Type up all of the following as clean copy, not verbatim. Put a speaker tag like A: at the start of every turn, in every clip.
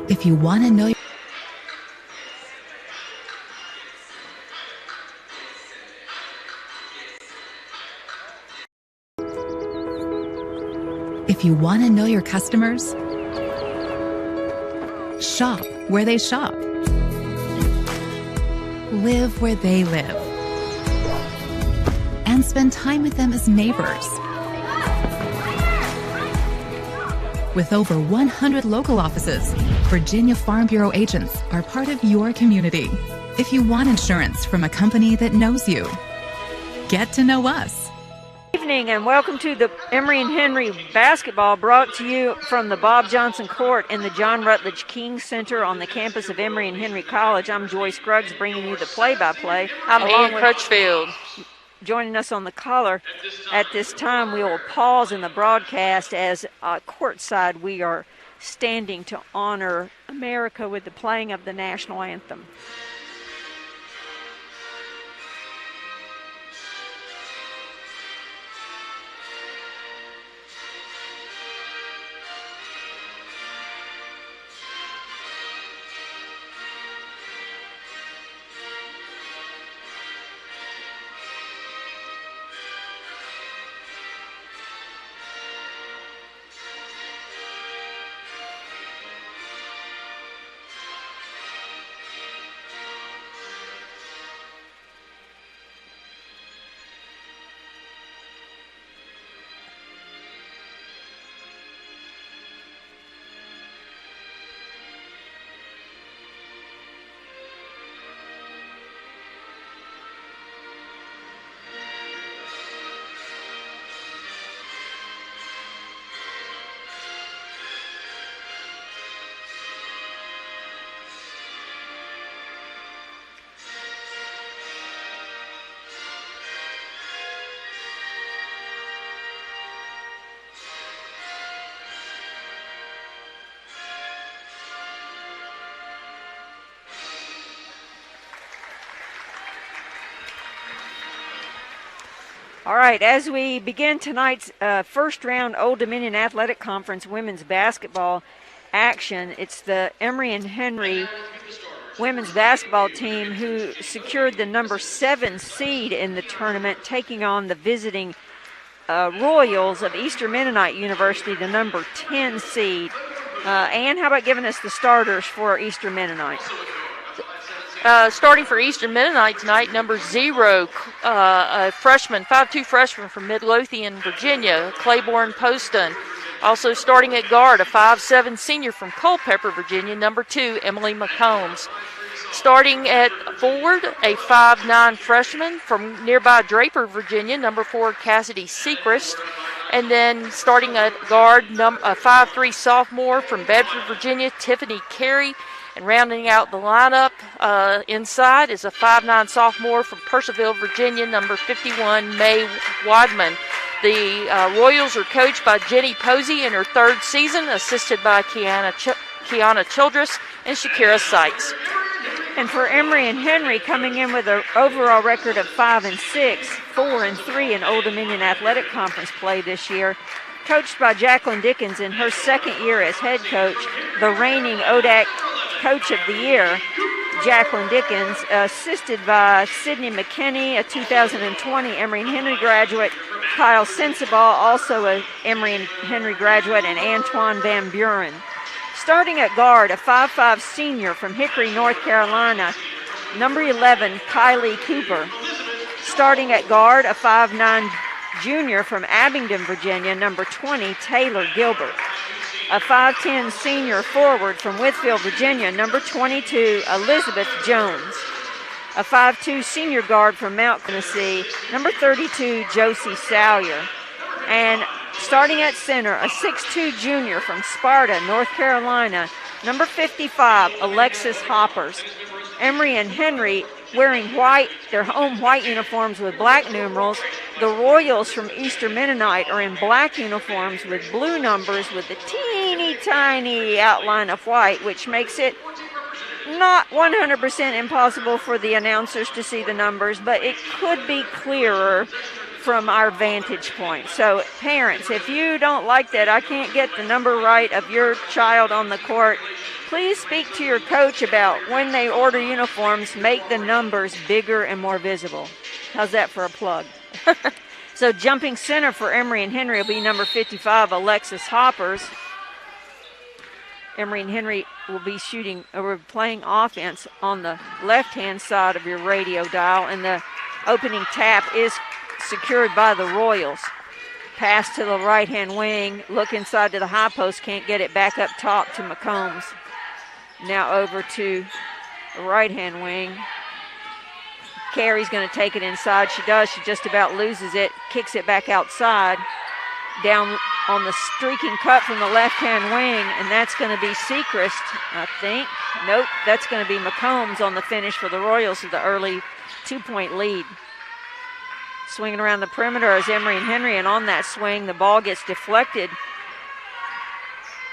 A: If you want to know your customers, shop where they shop. Live where they live. And spend time with them as neighbors. With over 100 local offices, Virginia Farm Bureau agents are part of your community. If you want insurance from a company that knows you, get to know us.
B: Good evening and welcome to the Emory and Henry basketball, brought to you from the Bob Johnson Court in the John Rutledge King Center on the campus of Emory and Henry College. I'm Joy Scruggs bringing you the play-by-play.
C: I'm Ian Crutchfield.
B: Joining us on the collar at this time, we will pause in the broadcast as courtside we are standing to honor America with the playing of the national anthem. All right, as we begin tonight's first round Old Dominion Athletic Conference women's basketball action, it's the Emory and Henry women's basketball team who secured the number 7 seed in the tournament, taking on the visiting Royals of Eastern Mennonite University, the number 10 seed. Ann, how about giving us the starters for Eastern Mennonite?
C: Starting for Eastern Mennonite tonight, number 0, a freshman, 5'2" freshman from Midlothian, Virginia, Claiborne Poston. Also starting at guard, a 5'7" senior from Culpeper, Virginia, number 2, Emily McCombs. Starting at forward, a 5'9" freshman from nearby Draper, Virginia, number 4, Cassidy Sechrist. And then starting at guard, a 5'3" sophomore from Bedford, Virginia, Tiffany Carey. And rounding out the lineup inside is a 5'9" sophomore from Purcellville, Virginia, number 51, Mae Wadman. The Royals are coached by Jenny Posey in her 3rd season, assisted by Kiana Childress and Shakira Sykes.
B: And for Emory and Henry, coming in with an overall record of 5-6, 4-3 in Old Dominion Athletic Conference play this year, coached by Jacqueline Dickens in her 2nd year as head coach, the reigning ODAC Coach of the Year, Jacqueline Dickens, assisted by Sydney McKinney, a 2020 Emory and Henry graduate, Kyle Sensabaugh, also a Emory and Henry graduate, and Antoine Van Buren. Starting at guard, a 5'5" senior from Hickory, North Carolina, number 11, Kylie Cooper. Starting at guard, a 5'9" junior from Abingdon, Virginia, number 20, Taylor Gilbert. A 5'10" senior forward from Whitfield, Virginia, number 22, Elizabeth Jones. A 5'2" senior guard from Mount Tennessee, number 32, Josie Salyer. And starting at center, a 6'2" junior from Sparta, North Carolina, number 55, Alexis Hoppers. Emory and Henry wearing white, their home white uniforms with black numerals. The Royals from Eastern Mennonite are in black uniforms with blue numbers with a teeny tiny outline of white, which makes it not 100% impossible for the announcers to see the numbers, but it could be clearer from our vantage point. So parents, if you don't like that I can't get the number right of your child on the court, please speak to your coach about when they order uniforms, make the numbers bigger and more visible. How's that for a plug? So jumping center for Emory and Henry will be number 55, Alexis Hoppers. Emory and Henry will be playing offense on the left-hand side of your radio dial, and the opening tap is secured by the Royals. Pass to the right-hand wing, look inside to the high post, can't get it back up top to McCombs. Now over to the right-hand wing. Carey's going to take it inside. She does. She just about loses it, kicks it back outside. Down on the streaking cut from the left-hand wing, and that's going to be Sechrist, I think. Nope, that's going to be McCombs on the finish for the Royals with the early 2-point lead. Swinging around the perimeter is Emory and Henry, and on that swing, the ball gets deflected,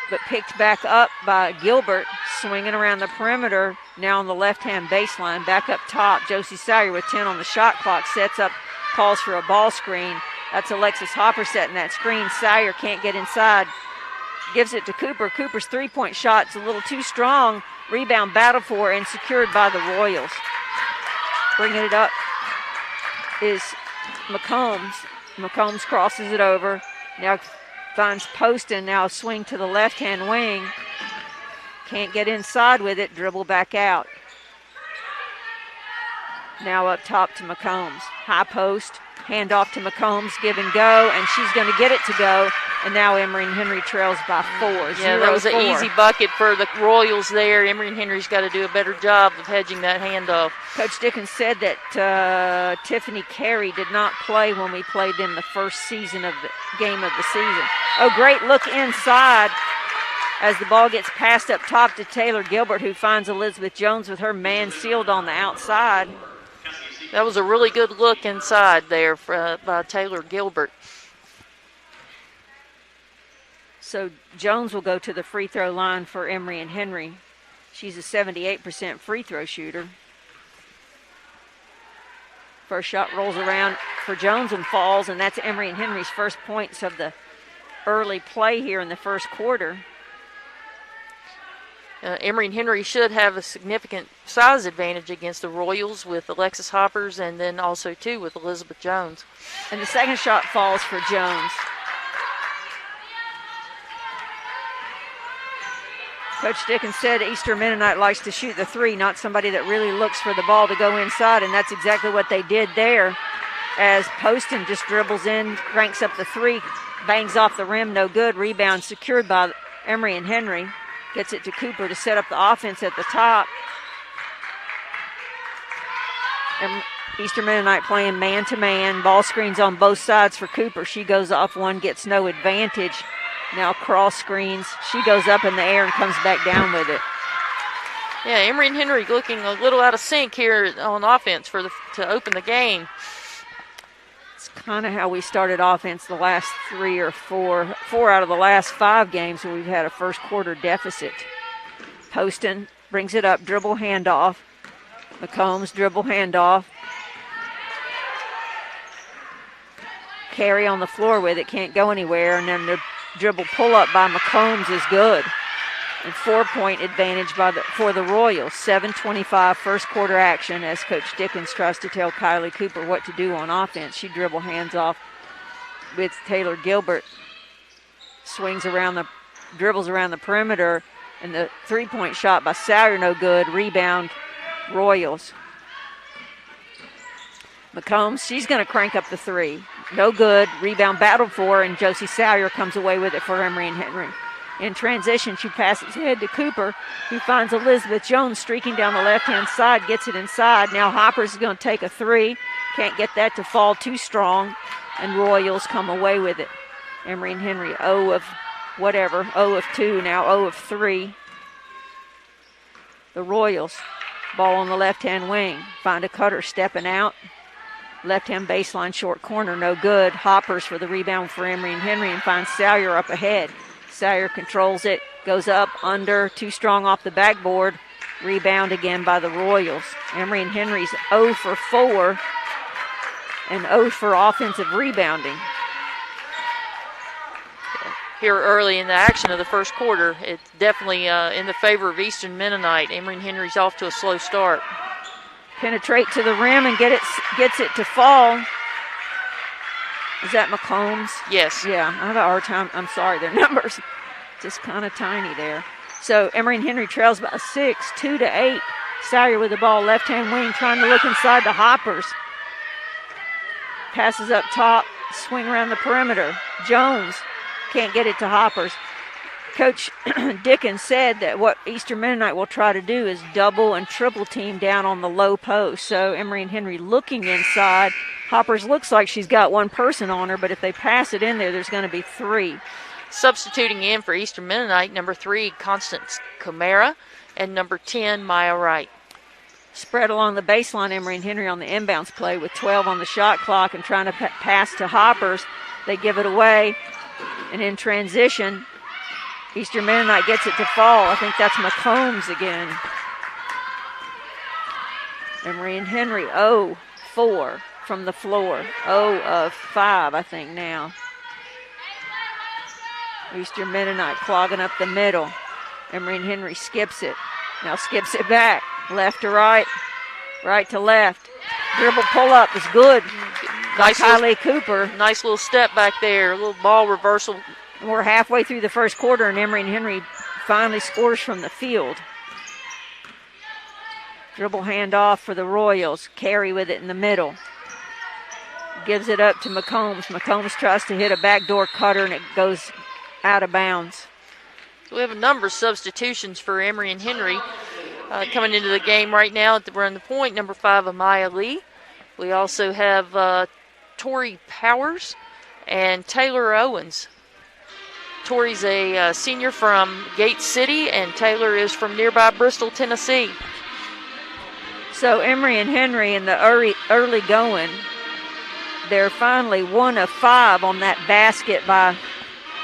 B: but picked back up by Gilbert. Swinging around the perimeter, now on the left-hand baseline, back up top. Josie Sawyer with 10 on the shot clock, sets up, calls for a ball screen. That's Alexis Hopper setting that screen. Sawyer can't get inside. Gives it to Cooper. Cooper's three-point shot's a little too strong. Rebound battled for and secured by the Royals. Bringing it up is McCombs. McCombs crosses it over. Now finds Poston. Now swing to the left-hand wing. Can't get inside with it. Dribble back out. Now up top to McCombs. High post. Hand off to McCombs, give and go, and she's going to get it to go. And now Emory and Henry trails by 4.
C: Yeah, that was an easy bucket for the Royals there. Emory and Henry's got to do a better job of hedging that handoff.
B: Coach Dickens said that Tiffany Carey did not play when we played them the first season of the game of the season. Oh, great look inside as the ball gets passed up top to Taylor Gilbert, who finds Elizabeth Jones with her man sealed on the outside.
C: That was a really good look inside there by Taylor Gilbert.
B: So Jones will go to the free throw line for Emory and Henry. She's a 78% free throw shooter. First shot rolls around for Jones and falls, and that's Emory and Henry's first points of the early play here in the first quarter.
C: Emory and Henry should have a significant size advantage against the Royals with Alexis Hoppers and then also, too, with Elizabeth Jones.
B: And the second shot falls for Jones. Coach Dickens said Eastern Mennonite likes to shoot the three, not somebody that really looks for the ball to go inside, and that's exactly what they did there as Poston just dribbles in, cranks up the three, bangs off the rim, no good. Rebound secured by Emory and Henry. Gets it to Cooper to set up the offense at the top. And Eastern Mennonite playing man-to-man. Ball screens on both sides for Cooper. She goes off one, gets no advantage. Now cross screens. She goes up in the air and comes back down with it.
C: Yeah, Emory and Henry looking a little out of sync here on offense to open the game.
B: It's kind of how we started offense the last 3 or 4 out of the last 5 games where we've had a first quarter deficit. Poston brings it up, dribble handoff. McCombs dribble handoff. Carey on the floor with it, can't go anywhere, and then the dribble pull up by McCombs is good. And 4-point advantage for the Royals. 7:25 first quarter action as Coach Dickens tries to tell Kylie Cooper what to do on offense. She dribble hands off with Taylor Gilbert. Dribbles around the perimeter, and the 3-point shot by Sawyer no good. Rebound Royals. McCombs, she's going to crank up the 3. No good. Rebound battled for, and Josie Sawyer comes away with it for Emory and Henry. In transition, she passes ahead to Cooper, who finds Elizabeth Jones streaking down the left-hand side, gets it inside. Now Hoppers is going to take a 3. Can't get that to fall too strong, and Royals come away with it. Emory and Henry 0 of 2, now 0 of 3. The Royals, ball on the left-hand wing. Find a cutter stepping out. Left-hand baseline, short corner, no good. Hoppers for the rebound for Emory and Henry and finds Sawyer up ahead. Sawyer controls it, goes up, under, too strong off the backboard. Rebound again by the Royals. Emory and Henry's 0 for 4 and 0 for offensive rebounding.
C: here early in the action of the first quarter. It's definitely in the favor of Eastern Mennonite. Emory and Henry's off to a slow start.
B: Penetrate to the rim and gets it to fall. Is that McCombs?
C: Yes.
B: Yeah, I have a hard time. I'm sorry, their numbers just kind of tiny there. So Emory and Henry trails by 6, 2-8. Sawyer with the ball, left-hand wing, trying to look inside the Hoppers. Passes up top, swing around the perimeter. Jones can't get it to Hoppers. Coach Dickens said that what Eastern Mennonite will try to do is double and triple team down on the low post. So Emory and Henry looking inside. Hoppers looks like she's got one person on her, but if they pass it in there, there's going to be 3.
C: Substituting in for Eastern Mennonite, number 3, Constance Camara, and number 10, Maya Wright.
B: Spread along the baseline, Emory and Henry on the inbounds play with 12 on the shot clock and trying to pass to Hoppers. They give it away, and in transition, Eastern Mennonite gets it to fall. I think that's McCombs again. Emory and Henry 0-4 from the floor. 0 of 5, I think, now. Eastern Mennonite clogging up the middle. Emory and Henry skips it. Now skips it back. Left to right. Right to left. Dribble pull-up is good.
C: Nice
B: Kylie Cooper.
C: Nice little step back there. A little ball reversal.
B: We're halfway through the first quarter, and Emory and Henry finally scores from the field. Dribble handoff for the Royals. Carey with it in the middle. Gives it up to McCombs. McCombs tries to hit a backdoor cutter, and it goes out of bounds.
C: We have a number of substitutions for Emory and Henry coming into the game right now at the run the point. Number 5, Amaya Lee. We also have Tori Powers and Taylor Owens. Tori's a senior from Gate City, and Taylor is from nearby Bristol, Tennessee.
B: So Emory and Henry in the early going, they're finally 1 of 5 on that basket by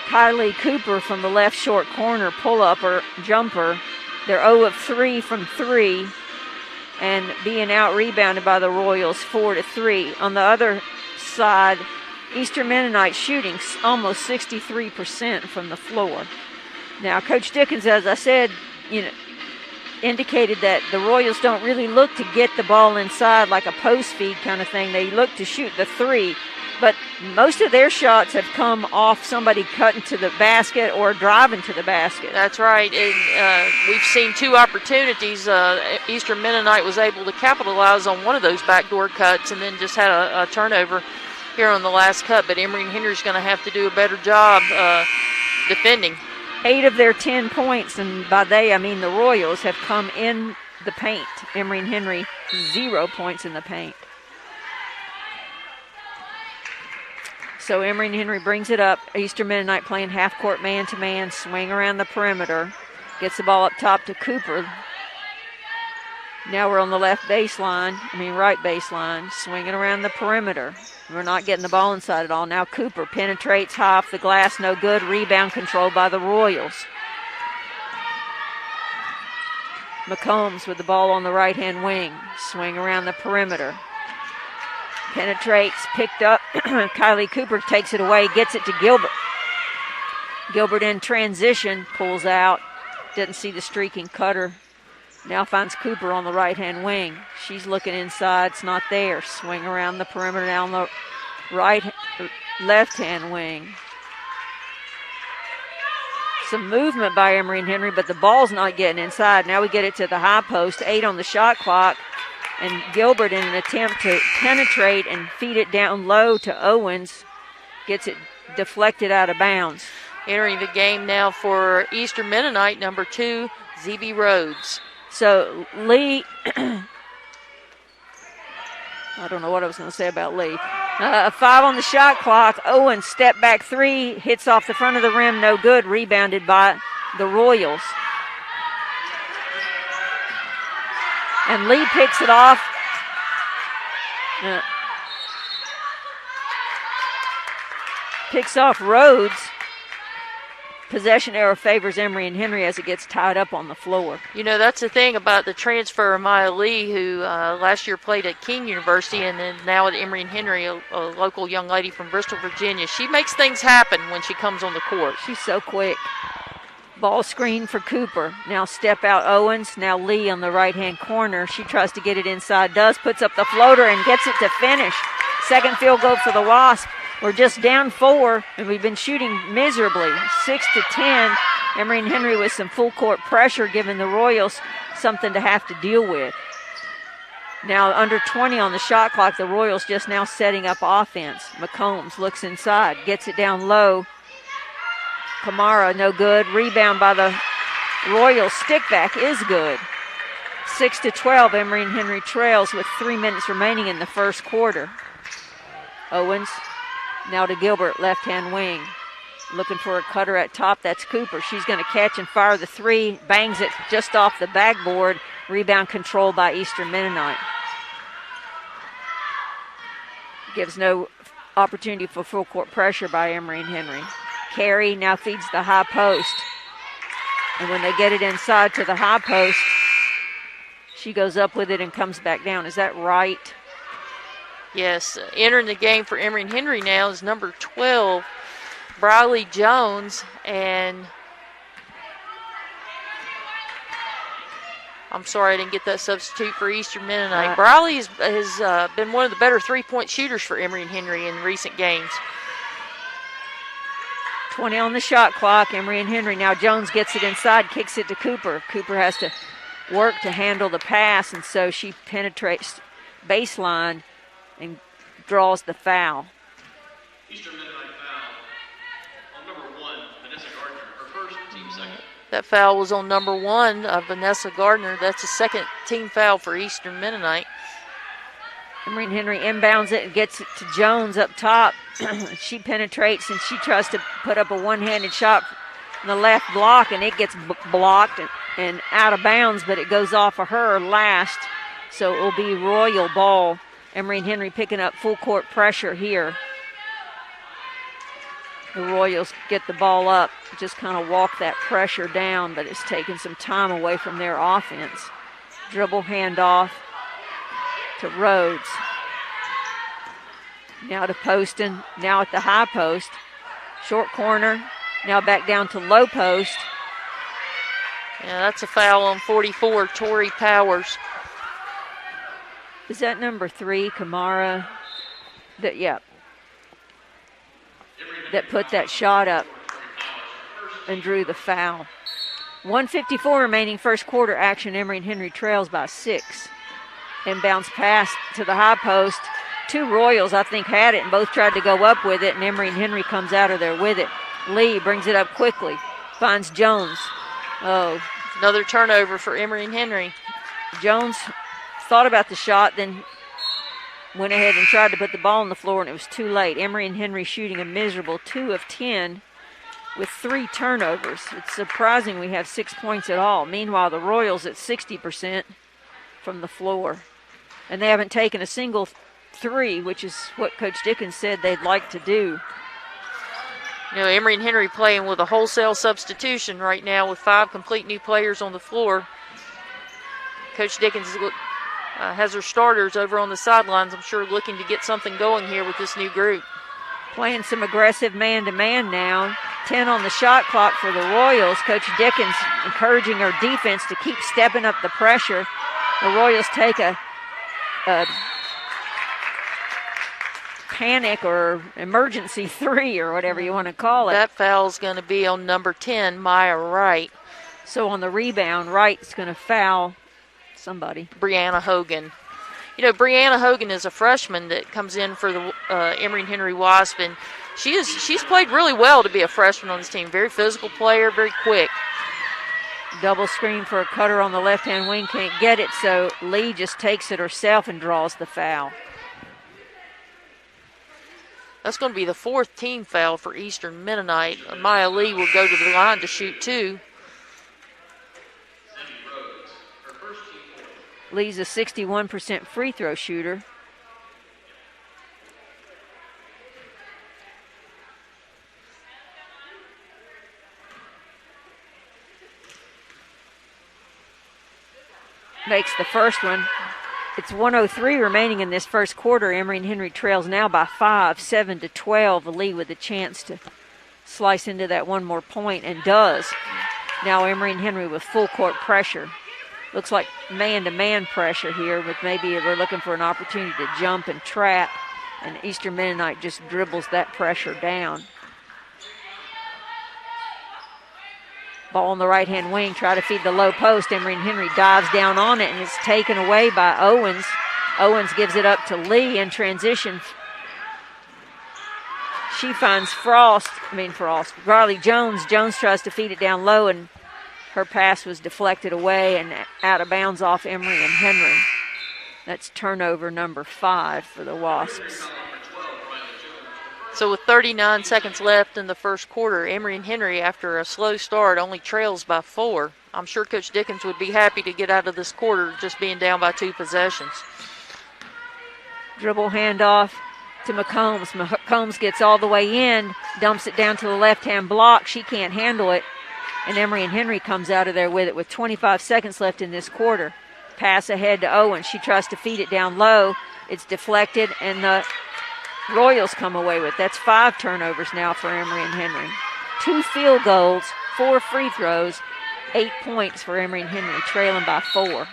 B: Kylie Cooper from the left short corner, pull-up or jumper. They're 0 of 3 from 3 and being out-rebounded by the Royals 4-3. On the other side, Eastern Mennonite shooting almost 63% from the floor. Now, Coach Dickens, as I said, indicated that the Royals don't really look to get the ball inside like a post feed kind of thing. They look to shoot the 3. But most of their shots have come off somebody cutting to the basket or driving to the basket.
C: That's right. And we've seen 2 opportunities. Eastern Mennonite was able to capitalize on one of those backdoor cuts and then just had a turnover here on the last cut. But Emory and Henry's going to have to do a better job defending.
B: 8 of their 10 points, and by they I mean the Royals, have come in the paint. Emory and Henry 0 points in the paint. So Emory and Henry brings it up. Eastern Mennonite playing half-court man-to-man, swing around the perimeter. Gets the ball up top to Cooper. Now we're on the right baseline, swinging around the perimeter. We're not getting the ball inside at all. Now Cooper penetrates high off the glass, no good. Rebound controlled by the Royals. McCombs with the ball on the right-hand wing, swing around the perimeter. Penetrates, picked up. Kylie Cooper takes it away, gets it to Gilbert. Gilbert in transition, pulls out. Didn't see the streaking cutter. Now finds Cooper on the right-hand wing. She's looking inside. It's not there. Swing around the perimeter now on the left-hand wing. Some movement by Emory and Henry, but the ball's not getting inside. Now we get it to the high post. 8 on the shot clock. And Gilbert, in an attempt to penetrate and feed it down low to Owens, gets it deflected out of bounds.
C: Entering the game now for Eastern Mennonite, number 2, Z.B. Rhodes.
B: So Lee, I don't know what I was going to say about Lee. 5 on the shot clock. Owens step back 3, hits off the front of the rim, no good. Rebounded by the Royals. And Lee picks it off. Picks off Rhodes. possession arrow favors Emory and Henry as it gets tied up on the floor.
C: You know, that's the thing about the transfer of Maya Lee, who last year played at King University and then now at Emory and Henry, a local young lady from Bristol, Virginia. She makes things happen when she comes on the court.
B: She's so quick. Ball screen for Cooper. Now step out Owens. Now Lee on the right-hand corner. She tries to get it inside. Puts up the floater and gets it to finish. Second field goal for the Wasp. We're just down 4, and we've been shooting miserably, 6-10. Emory and Henry with some full court pressure, giving the Royals something to have to deal with. Now under 20 on the shot clock, the Royals just now setting up offense. McCombs looks inside, gets it down low. Kamara, no good. Rebound by the Royals. Stick back is good. 6-12, Emory and Henry trails with 3 minutes remaining in the first quarter. Owens. Now to Gilbert, left-hand wing. Looking for a cutter at top. That's Cooper. She's going to catch and fire the 3. Bangs it just off the backboard. Rebound controlled by Eastern Mennonite. Gives no opportunity for full court pressure by Emory and Henry. Carey now feeds the high post. And when they get it inside to the high post, she goes up with it and comes back down. Is that right?
C: Yes, entering the game for Emory and Henry now is number 12, Briley Jones, and I'm sorry I didn't get that substitute for Eastern Mennonite. Briley has been one of the better three-point shooters for Emory and Henry in recent games.
B: 20 on the shot clock, Emory and Henry. Now Jones gets it inside, kicks it to Cooper. Cooper has to work to handle the pass, and so she penetrates baseline and draws the foul.
D: Eastern Mennonite foul on number 1, Vanessa Gardner, her first, team second.
C: That foul was on number 1 of Vanessa Gardner. That's a second team foul for Eastern Mennonite.
B: Emory and Henry inbounds it and gets it to Jones up top. She penetrates and she tries to put up a one-handed shot from the left block, and it gets blocked and out of bounds, but it goes off of her last. So it will be Royal ball. Emory and Henry picking up full court pressure here. The Royals get the ball up, just kind of walk that pressure down, but it's taking some time away from their offense. Dribble handoff to Rhodes. Now to Poston, now at the high post. Short corner, now back down to low post.
C: Yeah, that's a foul on 44, Tori Powers.
B: Is that number 3, Kamara? That put that shot up and drew the foul. 1:54 remaining first quarter action. Emory and Henry trails by 6. Inbounds pass to the high post. 2 Royals, I think, had it and both tried to go up with it, and Emory and Henry comes out of there with it. Lee brings it up quickly, finds Jones. Oh,
C: another turnover for Emory and Henry.
B: Jones thought about the shot, then went ahead and tried to put the ball on the floor, and it was too late. Emory and Henry shooting a miserable 2 of 10 with 3 turnovers. It's surprising we have 6 points at all. Meanwhile, the Royals at 60% from the floor. And they haven't taken a single 3, which is what Coach Dickens said they'd like to do.
C: You know, Emory and Henry playing with a wholesale substitution right now with 5 complete new players on the floor. Coach Dickens has her starters over on the sidelines, I'm sure, looking to get something going here with this new group.
B: Playing some aggressive man-to-man now. 10 on the shot clock for the Royals. Coach Dickens encouraging her defense to keep stepping up the pressure. The Royals take a panic or emergency 3 or whatever you want to call it.
C: That foul's going to be on number 10, Maya Wright.
B: So on the rebound, Wright's going to foul somebody.
C: Brianna Hogan. You know, Brianna Hogan is a freshman that comes in for the Emory and Henry Wasp, and she's played really well to be a freshman on this team. Very physical player, very quick.
B: Double screen for a cutter on the left-hand wing, can't get it, so Lee just takes it herself and draws the foul.
C: That's going to be the 4th team foul for Eastern Mennonite. Maya Lee will go to the line to shoot 2.
B: Lee's a 61% free throw shooter. makes the first one. It's 1:03 remaining in this first quarter. Emory and Henry trails now by 5, 7-12. Lee with a chance to slice into that one more point, and does. Now Emory and Henry with full court pressure. Looks like man-to-man pressure here, with maybe they're looking for an opportunity to jump and trap, and Eastern Mennonite just dribbles that pressure down. Ball on the right-hand wing, try to feed the low post. Emory and Henry dives down on it, and it's taken away by Owens. Owens gives it up to Lee in transition. She finds Riley Jones. Jones tries to feed it down low, and her pass was deflected away and out of bounds off Emory and Henry. That's turnover number 5 for the Wasps.
C: So with 39 seconds left in the first quarter, Emory and Henry, after a slow start, only trails by 4. I'm sure Coach Dickens would be happy to get out of this quarter just being down by 2 possessions.
B: Dribble handoff to McCombs. McCombs gets all the way in, dumps it down to the left-hand block. She can't handle it, and Emory and Henry comes out of there with it with 25 seconds left in this quarter. Pass ahead to Owen. She tries to feed it down low. It's deflected, and the Royals come away with it. That's 5 turnovers now for Emory and Henry. 2 field goals, 4 free throws, 8 points for Emory and Henry, trailing by 4.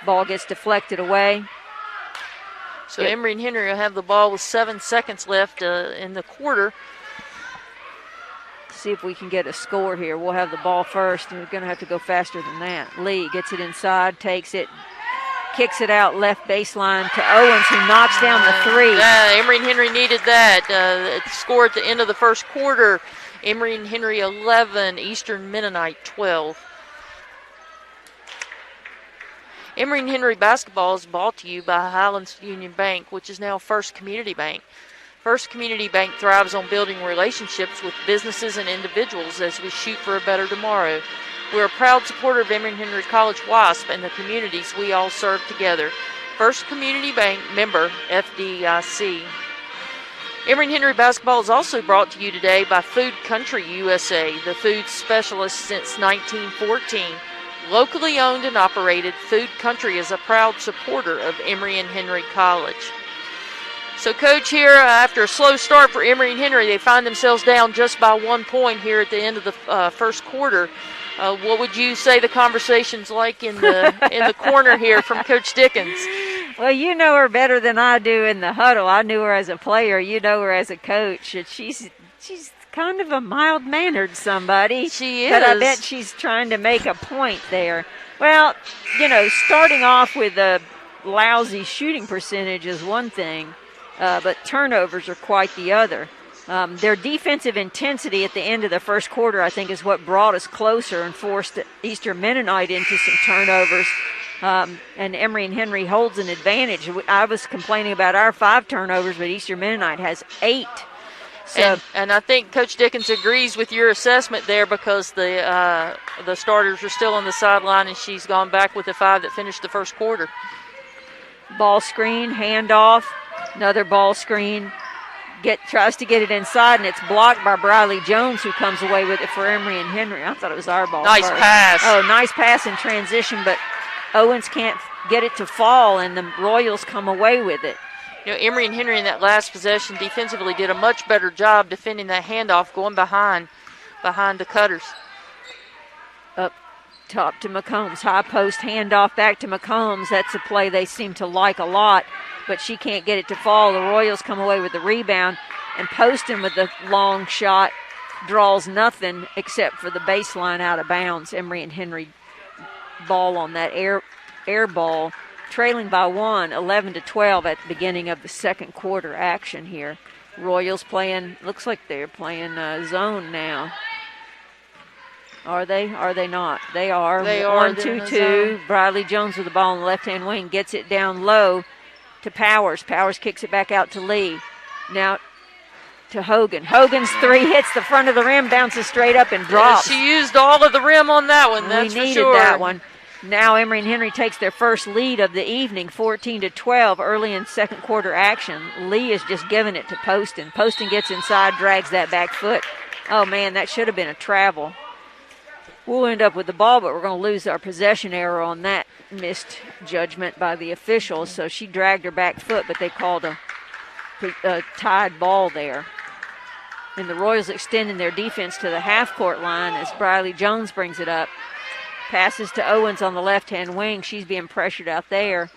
B: Ball gets deflected away.
C: So Emory and Henry will have the ball with 7 seconds left in the quarter.
B: See if we can get a score here. We'll have the ball first, and we're going to have to go faster than that. Lee gets it inside, takes it, kicks it out left baseline to Owens, who knocks down the 3.
C: Emory and Henry needed that. Score at the end of the first quarter. Emory and Henry 11, Eastern Mennonite 12. Emory and Henry basketball is brought to you by Highlands Union Bank, which is now First Community Bank. First Community Bank thrives on building relationships with businesses and individuals as we shoot for a better tomorrow. We're a proud supporter of Emory and Henry College WASP and the communities we all serve together. First Community Bank, member FDIC. Emory and Henry basketball is also brought to you today by Food Country USA, the food specialist since 1914. Locally owned and operated, Food Country is a proud supporter of Emory and Henry College. So, Coach, here after a slow start for Emory and Henry, they find themselves down just by 1 point here at the end of the first quarter. What would you say the conversation's like in the corner here from Coach Dickens?
B: Well, you know her better than I do in the huddle. I knew her as a player. You know her as a coach. And she's kind of a mild-mannered somebody.
C: She is.
B: But I bet she's trying to make a point there. Well, starting off with a lousy shooting percentage is one thing, but turnovers are quite the other. Their defensive intensity at the end of the first quarter, I think, is what brought us closer and forced Eastern Mennonite into some turnovers. And Emory and Henry holds an advantage. I was complaining about our 5 turnovers, but Eastern Mennonite has 8. So,
C: and I think Coach Dickens agrees with your assessment there, because the starters are still on the sideline, and she's gone back with the 5 that finished the first quarter.
B: Ball screen, handoff, another ball screen. Tries to get it inside, and it's blocked by Riley Jones, who comes away with it for Emory and Henry. I thought it was our ball.
C: Nice
B: first.
C: Pass.
B: Oh, nice pass in transition, but Owens can't get it to fall, and the Royals come away with it.
C: Emory and Henry in that last possession defensively did a much better job defending that handoff, going behind the cutters.
B: Up top to McCombs. High post handoff back to McCombs. That's a play they seem to like a lot, but she can't get it to fall. The Royals come away with the rebound, and Poston with the long shot draws nothing except for the baseline out of bounds. Emory and Henry ball on that air ball, trailing by 1, 11-12 at the beginning of the second quarter action here. Royals looks like they're playing zone now. Are they? Are they not? They are.
C: They are.
B: 1-2-2. Briley Jones with the ball on the left-hand wing, gets it down low to Powers. Powers kicks it back out to Lee. Now to Hogan. Hogan's 3 hits the front of the rim, bounces straight up and drops.
C: She used all of the rim on that one, that's for sure.
B: We needed that one. Now Emory and Henry takes their first lead of the evening, 14-12, early in second quarter action. Lee is just giving it to Poston. Poston gets inside, drags that back foot. Oh, man, that should have been a travel. We'll end up with the ball, but we're going to lose our possession error on that missed judgment by the officials. So she dragged her back foot, but they called a tied ball there. And the Royals extending their defense to the half-court line as Briley Jones brings it up. Passes to Owens on the left-hand wing. She's being pressured out there.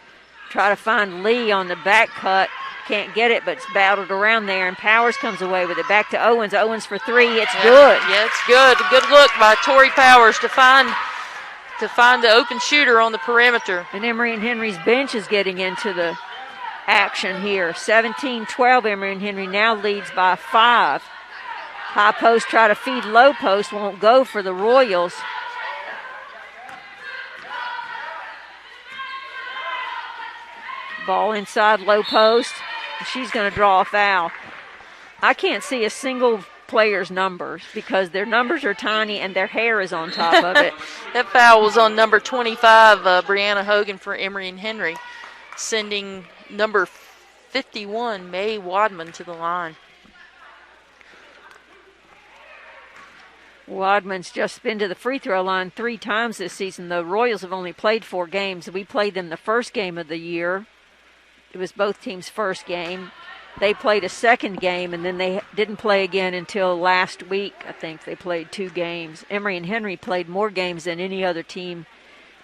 B: Try to find Lee on the back cut. Can't get it, but it's battled around there, and Powers comes away with it. Back to Owens. Owens for three. It's good.
C: Yeah, it's good. A good look by Tori Powers to find the open shooter on the perimeter.
B: And Emory and Henry's bench is getting into the action here. 17-12. Emory and Henry now leads by 5. High post, try to feed low post. Won't go for the Royals. Ball inside low post. She's going to draw a foul. I can't see a single player's numbers because their numbers are tiny and their hair is on top of it.
C: That foul was on number 25, Brianna Hogan for Emory and Henry, sending number 51, Mae Wadman, to the line.
B: Wadman's just been to the free throw line 3 times this season. The Royals have only played 4 games. We played them the first game of the year. It was both teams' first game. They played a second game, and then they didn't play again until last week. I think they played 2 games. Emory and Henry played more games than any other team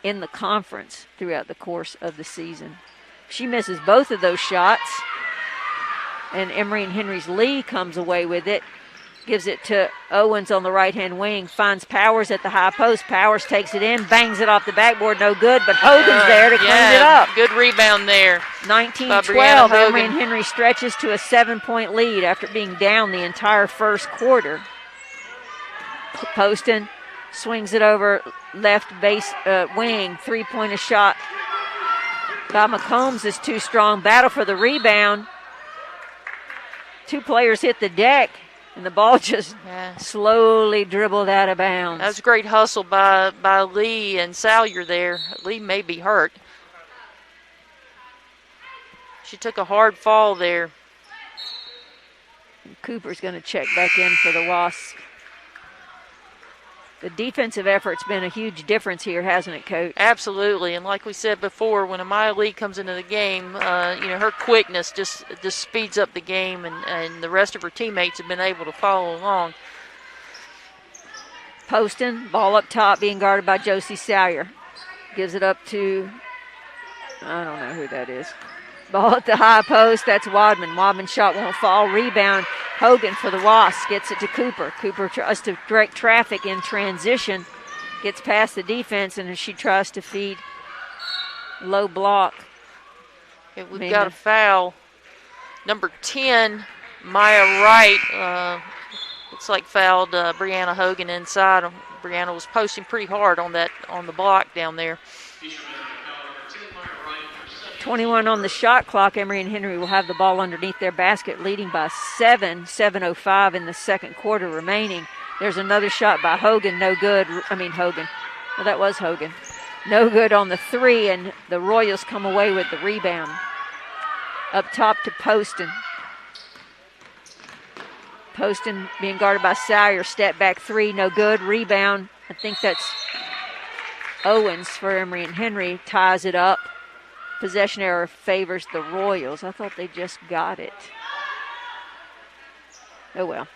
B: in the conference throughout the course of the season. She misses both of those shots, and Emory and Henry's Lee comes away with it. Gives it to Owens on the right-hand wing. Finds Powers at the high post. Powers takes it in, bangs it off the backboard. No good, but Hogan's there to clean it up.
C: Good rebound there.
B: 19-12. Emory and Henry stretches to a 7-point lead after being down the entire first quarter. Poston swings it over left base wing. 3-pointer shot by McCombs is too strong. Battle for the rebound. 2 players hit the deck. And the ball just slowly dribbled out of bounds.
C: That was a great hustle by Lee and Salyer there. Lee may be hurt. She took a hard fall there.
B: And Cooper's going to check back in for the Wasps. The defensive effort's been a huge difference here, hasn't it, Coach?
C: Absolutely, and like we said before, when Amaya Lee comes into the game, her quickness just speeds up the game, and the rest of her teammates have been able to follow along.
B: Poston, ball up top, being guarded by Josie Salyer. Gives it up to, I don't know who that is. Ball at the high post, that's Wadman. Wadman's shot won't fall. Rebound, Hogan for the Wasps. Gets it to Cooper. Cooper tries to direct traffic in transition. Gets past the defense, and she tries to feed low block.
C: Okay, we've got a foul. Number 10, Maya Wright, looks like fouled Brianna Hogan inside. Brianna was posting pretty hard on the block down there.
B: 21 on the shot clock. Emory and Henry will have the ball underneath their basket, leading by 7:05 in the second quarter remaining. There's another shot by Hogan, no good. Hogan. Well, that was Hogan. No good on the 3, and the Royals come away with the rebound. Up top to Poston. Poston being guarded by Salyer. Step back 3, no good. Rebound. I think that's Owens for Emory and Henry. Ties it up. Possession error favors the Royals. I thought they just got it. Oh, well.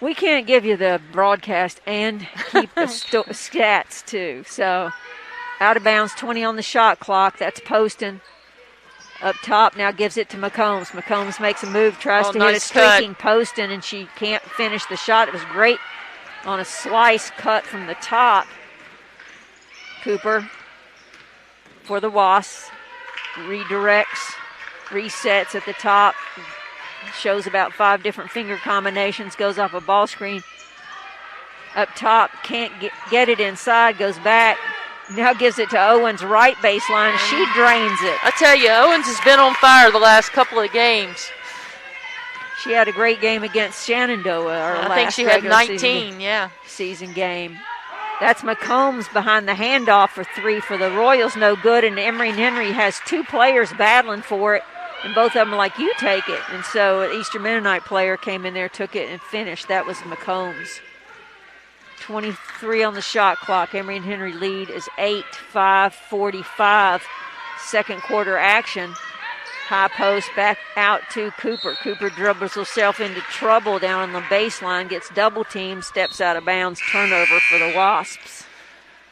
B: We can't give you the broadcast and keep the stats, too. So, out of bounds, 20 on the shot clock. That's Poston. Up top now gives it to McCombs. McCombs makes a move, tries to hit a streaking Poston, and she can't finish the shot. It was great on a slice cut from the top. Cooper for the Wasps, redirects, resets at the top, shows about 5 different finger combinations, goes off a ball screen. Up top, can't get it inside, goes back, now gives it to Owens, right baseline, she drains it.
C: I tell you, Owens has been on fire the last couple of games.
B: She had a great game against Shenandoah.
C: I think she had 19,
B: season game. That's McCombs behind the handoff for 3 for the Royals, no good. And Emory and Henry has 2 players battling for it, and both of them are like, you take it. And so an Eastern Mennonite player came in there, took it, and finished. That was McCombs. 23 on the shot clock. Emory and Henry lead is 8-5-45. Second quarter action. High post back out to Cooper. Cooper dribbles herself into trouble down on the baseline, gets double teamed, steps out of bounds, turnover for the Wasps.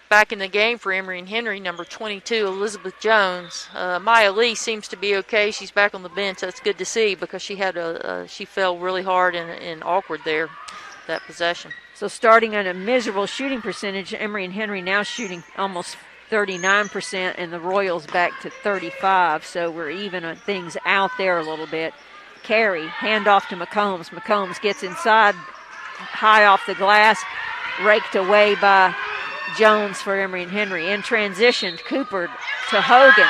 C: Back in the game for Emory and Henry, number 22, Elizabeth Jones. Maya Lee seems to be okay. She's back on the bench. That's good to see because she had she fell really hard and awkward there, that possession.
B: So starting at a miserable shooting percentage, Emory and Henry now shooting almost 39%, and the Royals back to 35%. So we're evening things out there a little bit. Carey, handoff to McCombs. McCombs gets inside, high off the glass, raked away by Jones for Emory and Henry. In transition, Cooper to Hogan.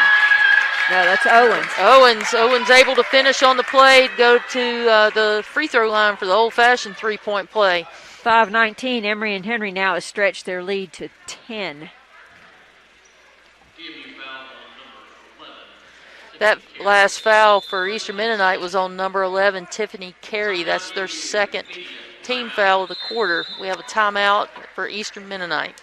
B: No, that's Owens.
C: Owens able to finish on the play, go to the free throw line for the old-fashioned three-point play.
B: 5:19. Emory and Henry now has stretched their lead to 10.
C: That last foul for Eastern Mennonite was on number 11, Tiffany Carey. That's their second team foul of the quarter. We have a timeout for Eastern Mennonite.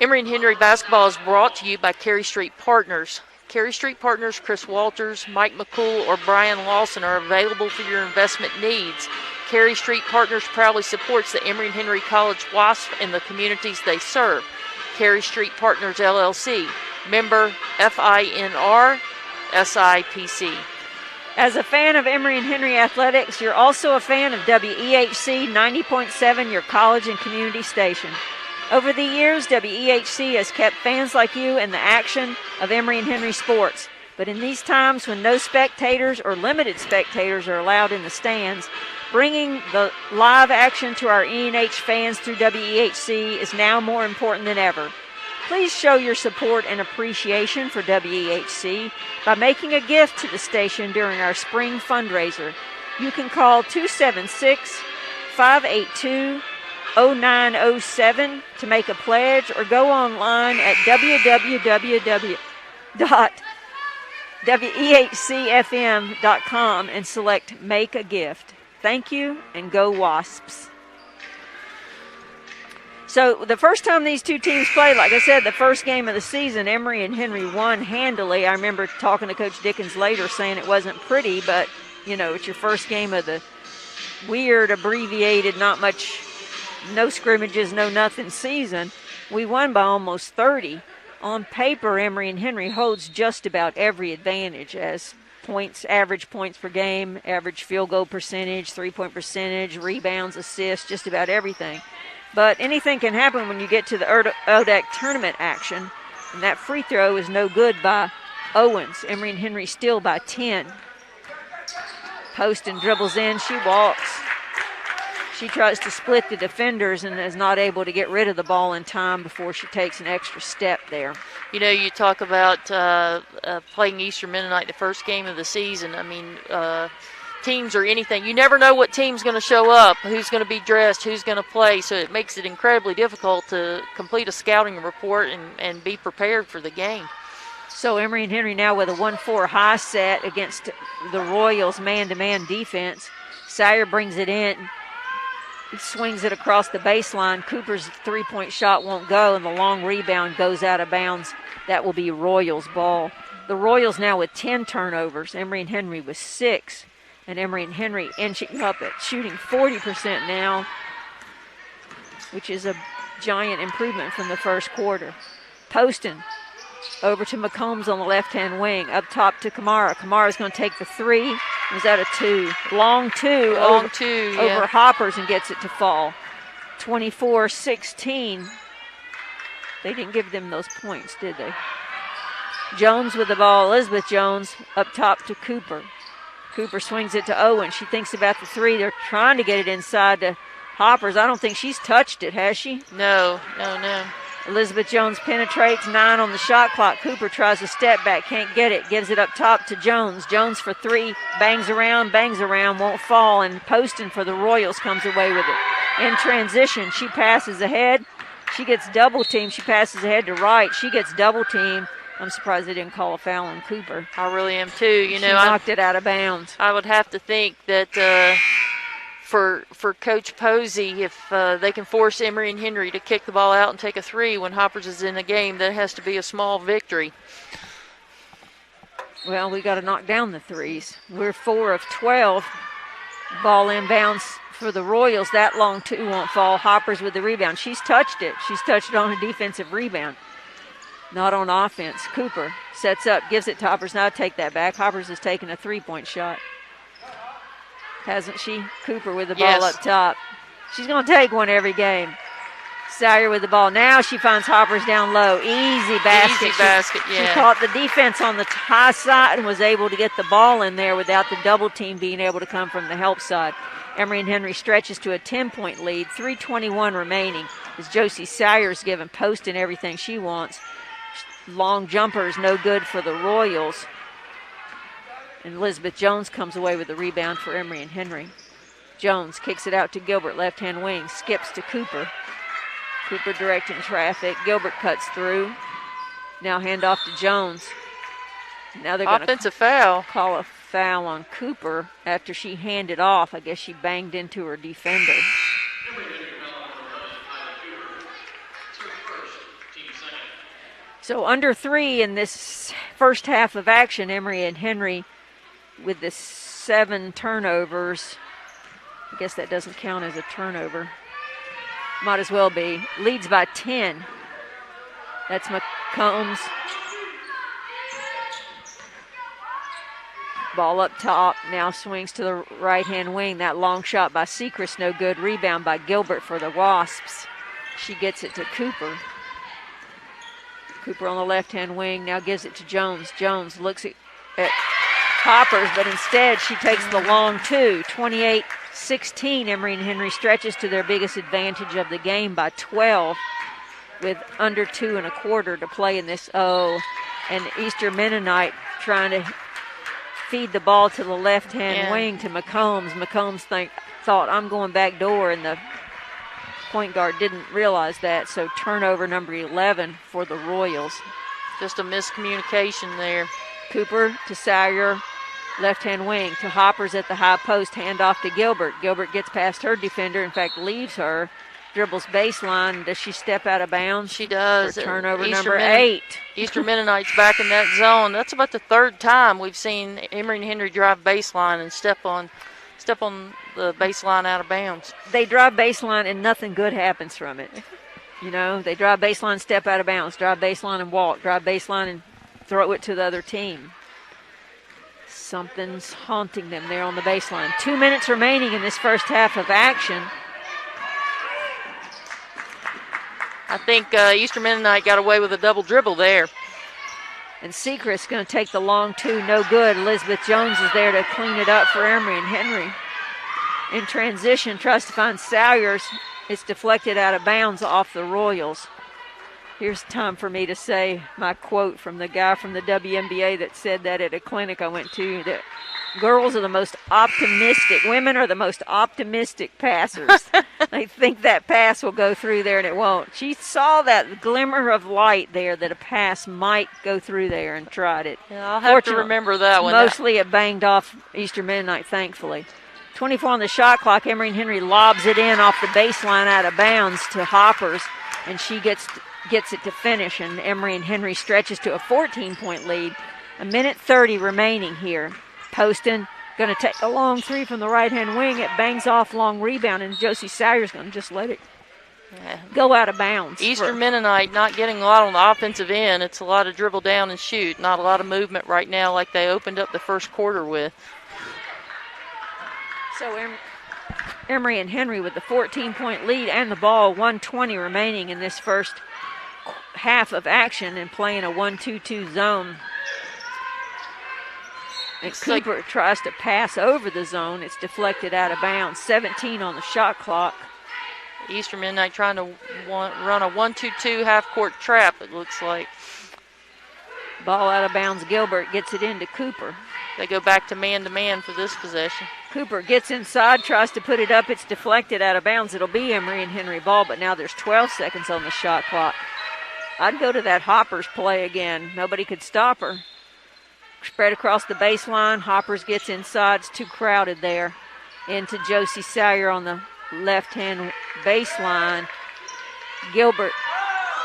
C: Emory and Henry basketball is brought to you by Cary Street Partners. Cary Street Partners, Chris Walters, Mike McCool, or Brian Lawson are available for your investment needs. Cary Street Partners proudly supports the Emory and Henry College Wasp and the communities they serve. Cary Street Partners, LLC, member FINR, SIPC.
B: As a fan of Emory and Henry Athletics, you're also a fan of WEHC 90.7, your college and community station. Over the years, WEHC has kept fans like you in the action of Emory and Henry sports. But in these times when no spectators or limited spectators are allowed in the stands, bringing the live action to our ENH fans through WEHC is now more important than ever. Please show your support and appreciation for WEHC by making a gift to the station during our spring fundraiser. You can call 276-582-0907 to make a pledge, or go online at www.wehcfm.com and select Make a Gift. Thank you, and go Wasps. So the first time these two teams played, like I said, the first game of the season, Emory and Henry won handily. I remember talking to Coach Dickens later saying it wasn't pretty, but, you know, it's your first game of the weird, abbreviated, not much, no scrimmages, no nothing season. We won by almost 30. On paper, Emory and Henry holds just about every advantage as points, average points per game, average field goal percentage, three-point percentage, rebounds, assists, just about everything. But anything can happen when you get to the ODAC tournament action, and that free throw is no good by Owens. Emory and Henry still by 10. Poston dribbles in, she walks. She tries to split the defenders and is not able to get rid of the ball in time before she takes an extra step there.
C: You know, you talk about playing Eastern Mennonite the first game of the season. I mean, teams or anything, you never know what team's going to show up, who's going to be dressed, who's going to play, so it makes it incredibly difficult to complete a scouting report and be prepared for the game.
B: So Emory and Henry now with a 1-4 high set against the Royals' man-to-man defense. Sire brings it in. He swings it across the baseline. Cooper's three-point shot won't go, and the long rebound goes out of bounds. That will be Royals' ball. The Royals now with 10 turnovers. Emory and Henry with 6. And Emory and Henry inching up at shooting 40% now, which is a giant improvement from the first quarter. Poston over to McCombs on the left-hand wing. Up top to Kamara. Kamara's going to take the three. Was that a two? Long two. Over Hoppers and gets it to fall. 24-16. They didn't give them those points, did they? Jones with the ball. Elizabeth Jones up top to Cooper. Cooper swings it to Owen. She thinks about the three. They're trying to get it inside to Hoppers. I don't think she's touched it, has she?
C: No.
B: Elizabeth Jones penetrates, 9 on the shot clock. Cooper tries a step back, can't get it. Gives it up top to Jones. Jones for 3, bangs around, won't fall. And Poston for the Royals comes away with it. In transition, she passes ahead. She gets double teamed. She passes ahead to right. She gets double teamed. I'm surprised they didn't call a foul on Cooper.
C: I really am too. You know,
B: she knocked it out of bounds.
C: I would have to think that for Coach Posey, if they can force Emory and Henry to kick the ball out and take a three when Hoppers is in the game, that has to be a small victory.
B: Well, we got to knock down the threes. We're 4 of 12. Ball inbounds for the Royals. That long two won't fall. Hoppers with the rebound. She's touched it. She's touched it on a defensive rebound, not on offense. Cooper sets up, gives it to Hoppers. Now take that back. Hoppers has taken a three-point shot. Hasn't she? Cooper with the ball up top. She's going to take one every game. Sawyer with the ball. Now she finds Hoppers down low. Easy basket.
C: Easy basket,
B: She caught the defense on the high side and was able to get the ball in there without the double team being able to come from the help side. Emory and Henry stretches to a 10-point lead. 3:21 remaining as Josie Sawyer's given Poston everything she wants. Long jumper is no good for the Royals. And Elizabeth Jones comes away with the rebound for Emory and Henry. Jones kicks it out to Gilbert, left-hand wing, skips to Cooper. Cooper directing traffic. Gilbert cuts through. Now handoff to Jones. Now they're going
C: offensive foul.
B: Call a foul on Cooper after she handed off. I guess she banged into her defender. So under 3 in this first half of action, Emory and Henry with the 7 turnovers. I guess that doesn't count as a turnover. Might as well be. Leads by 10. That's McCombs. Ball up top. Now swings to the right-hand wing. That long shot by Sechrist, no good. Rebound by Gilbert for the Wasps. She gets it to Cooper. Cooper on the left-hand wing. Now gives it to Jones. Jones looks at Hoppers, but instead she takes the long two. 28-16. Emory and Henry stretches to their biggest advantage of the game by 12 with under 2 1/4 to play in this. And Eastern Mennonite trying to feed the ball to the left-hand wing to McCombs. McCombs thought, I'm going back door, and the point guard didn't realize that. So turnover number 11 for the Royals.
C: Just a miscommunication there.
B: Cooper to Sawyer, left-hand wing to Hoppers at the high post, handoff to Gilbert. Gilbert gets past her defender, in fact leaves her, dribbles baseline. Does she step out of bounds?
C: She does.
B: For turnover number 8.
C: Eastern Mennonite's back in that zone. That's about the third time we've seen Emory and Henry drive baseline and step on the baseline out of bounds.
B: They drive baseline and nothing good happens from it. You know, they drive baseline, step out of bounds, drive baseline and walk, drive baseline and throw it to the other team. Something's haunting them there on the baseline. 2 minutes remaining in this first half of action.
C: I think Eastern Mennonite got away with a double dribble there.
B: And Sechrist's going to take the long two, no good. Elizabeth Jones is there to clean it up for Emory and Henry. In transition, tries to find Sawyers. It's deflected out of bounds off the Royals. Here's time for me to say my quote from the guy from the WNBA that said that at a clinic I went to, that women are the most optimistic passers. They think that pass will go through there and it won't. She saw that glimmer of light there that a pass might go through there and tried it.
C: Yeah, I'll have to remember that one.
B: Mostly it banged off Eastern Mennonite, thankfully. 24 on the shot clock. Emory and Henry lobs it in off the baseline out of bounds to Hoppers, and she gets it to finish, and Emory and Henry stretches to a 14-point lead. 1:30 remaining here. Poston going to take a long three from the right-hand wing. It bangs off, long rebound, and Josie Sawyer's going to just let it go out of bounds.
C: Eastern Mennonite not getting a lot on the offensive end. It's a lot of dribble down and shoot. Not a lot of movement right now like they opened up the first quarter with.
B: So Emory and Henry with the 14-point lead and the ball, 1:20 remaining in this first half of action and playing a 1-2-2 zone. And Cooper tries to pass over the zone. It's deflected out of bounds. 17 on the shot clock.
C: Eastern Mennonite trying to run a 1-2-2 half-court trap, it looks like.
B: Ball out of bounds. Gilbert gets it into Cooper.
C: They go back to man for this possession.
B: Cooper gets inside, tries to put it up. It's deflected out of bounds. It'll be Emory and Henry ball, but now there's 12 seconds on the shot clock. I'd go to that Hoppers play again. Nobody could stop her. Spread across the baseline. Hoppers gets inside. It's too crowded there. Into Josie Sawyer on the left-hand baseline. Gilbert,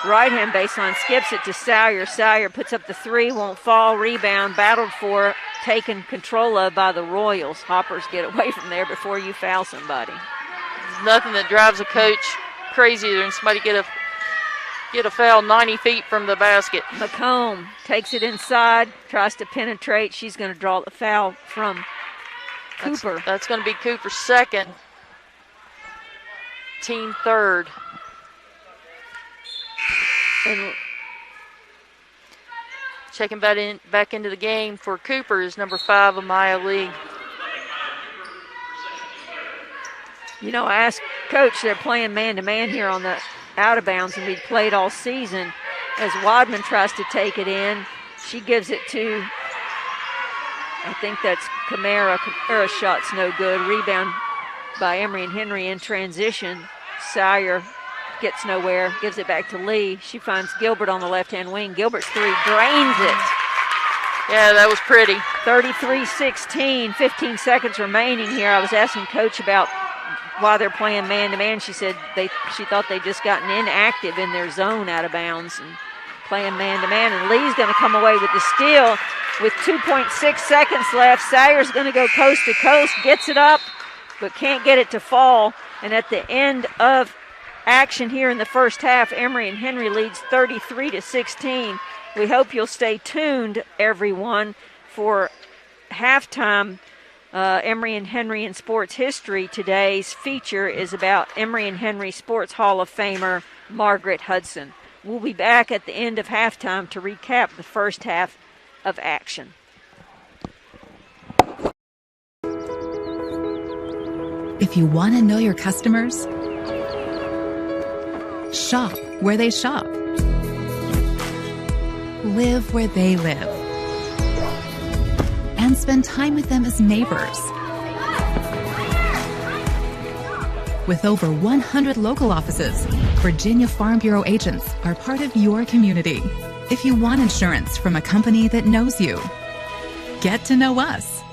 B: right-hand baseline, skips it to Sawyer. Sawyer puts up the three, won't fall. Rebound, battled for, taken control of by the Royals. Hoppers get away from there before you foul somebody.
C: Nothing that drives a coach crazier than somebody get a foul 90 feet from the basket.
B: McComb takes it inside, tries to penetrate. She's going to draw the foul from Cooper.
C: That's going to be Cooper's second. Team third.
B: And
C: checking back into the game for Cooper is number 5, Amaya Lee.
B: you know, I asked Coach, they're playing man-to-man here on the out-of-bounds, and we've played all season. As Wadman tries to take it in, she gives it to, I think that's Camara. Camara's shot's no good. Rebound by Emery and Henry in transition. Sawyer gets nowhere, gives it back to Lee. She finds Gilbert on the left-hand wing. Gilbert's three drains it.
C: Yeah, that was pretty.
B: 33-16, 15 seconds remaining here. I was asking Coach about why they're playing man-to-man. She said she thought they'd just gotten inactive in their zone out of bounds and playing man-to-man. And Lee's going to come away with the steal with 2.6 seconds left. Sawyer's going to go coast to coast, gets it up, but can't get it to fall. And at the end of action here in the first half, Emery and Henry leads 33-16. We hope you'll stay tuned, everyone, for halftime. Emery and Henry in sports history. Today's feature is about Emery and Henry Sports Hall of Famer Margaret Hudson. We'll be back at the end of halftime to recap the first half of action.
A: If you want to know your customers, shop where they shop. Live where they live. And spend time with them as neighbors. With over 100 local offices, Virginia Farm Bureau agents are part of your community. If you want insurance from a company that knows you, get to know us.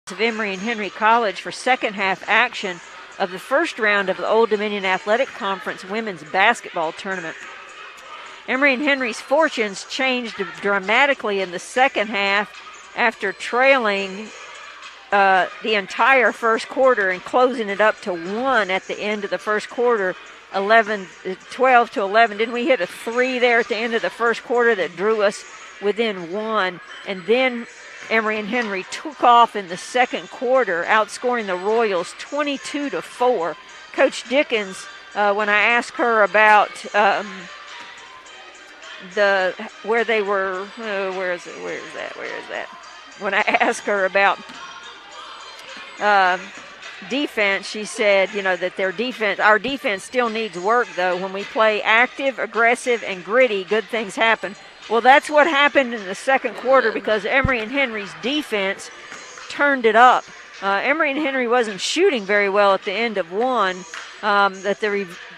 B: of Emory and Henry College for second half action of the first round of the Old Dominion Athletic Conference women's basketball tournament. Emory and Henry's fortunes changed dramatically in the second half after trailing the entire first quarter and closing it up to 1 at the end of the first quarter, 12 to 11. Didn't we hit a 3 there at the end of the first quarter that drew us within 1? And then Emory and Henry took off in the second quarter, outscoring the Royals 22 to 4. Coach Dickens, when I asked her about where they were, where is that? When I asked her about defense, she said, that our defense still needs work, though. When we play active, aggressive, and gritty, good things happen. Well, that's what happened in the second quarter because Emory and Henry's defense turned it up. Emory and Henry wasn't shooting very well at the end of 1. That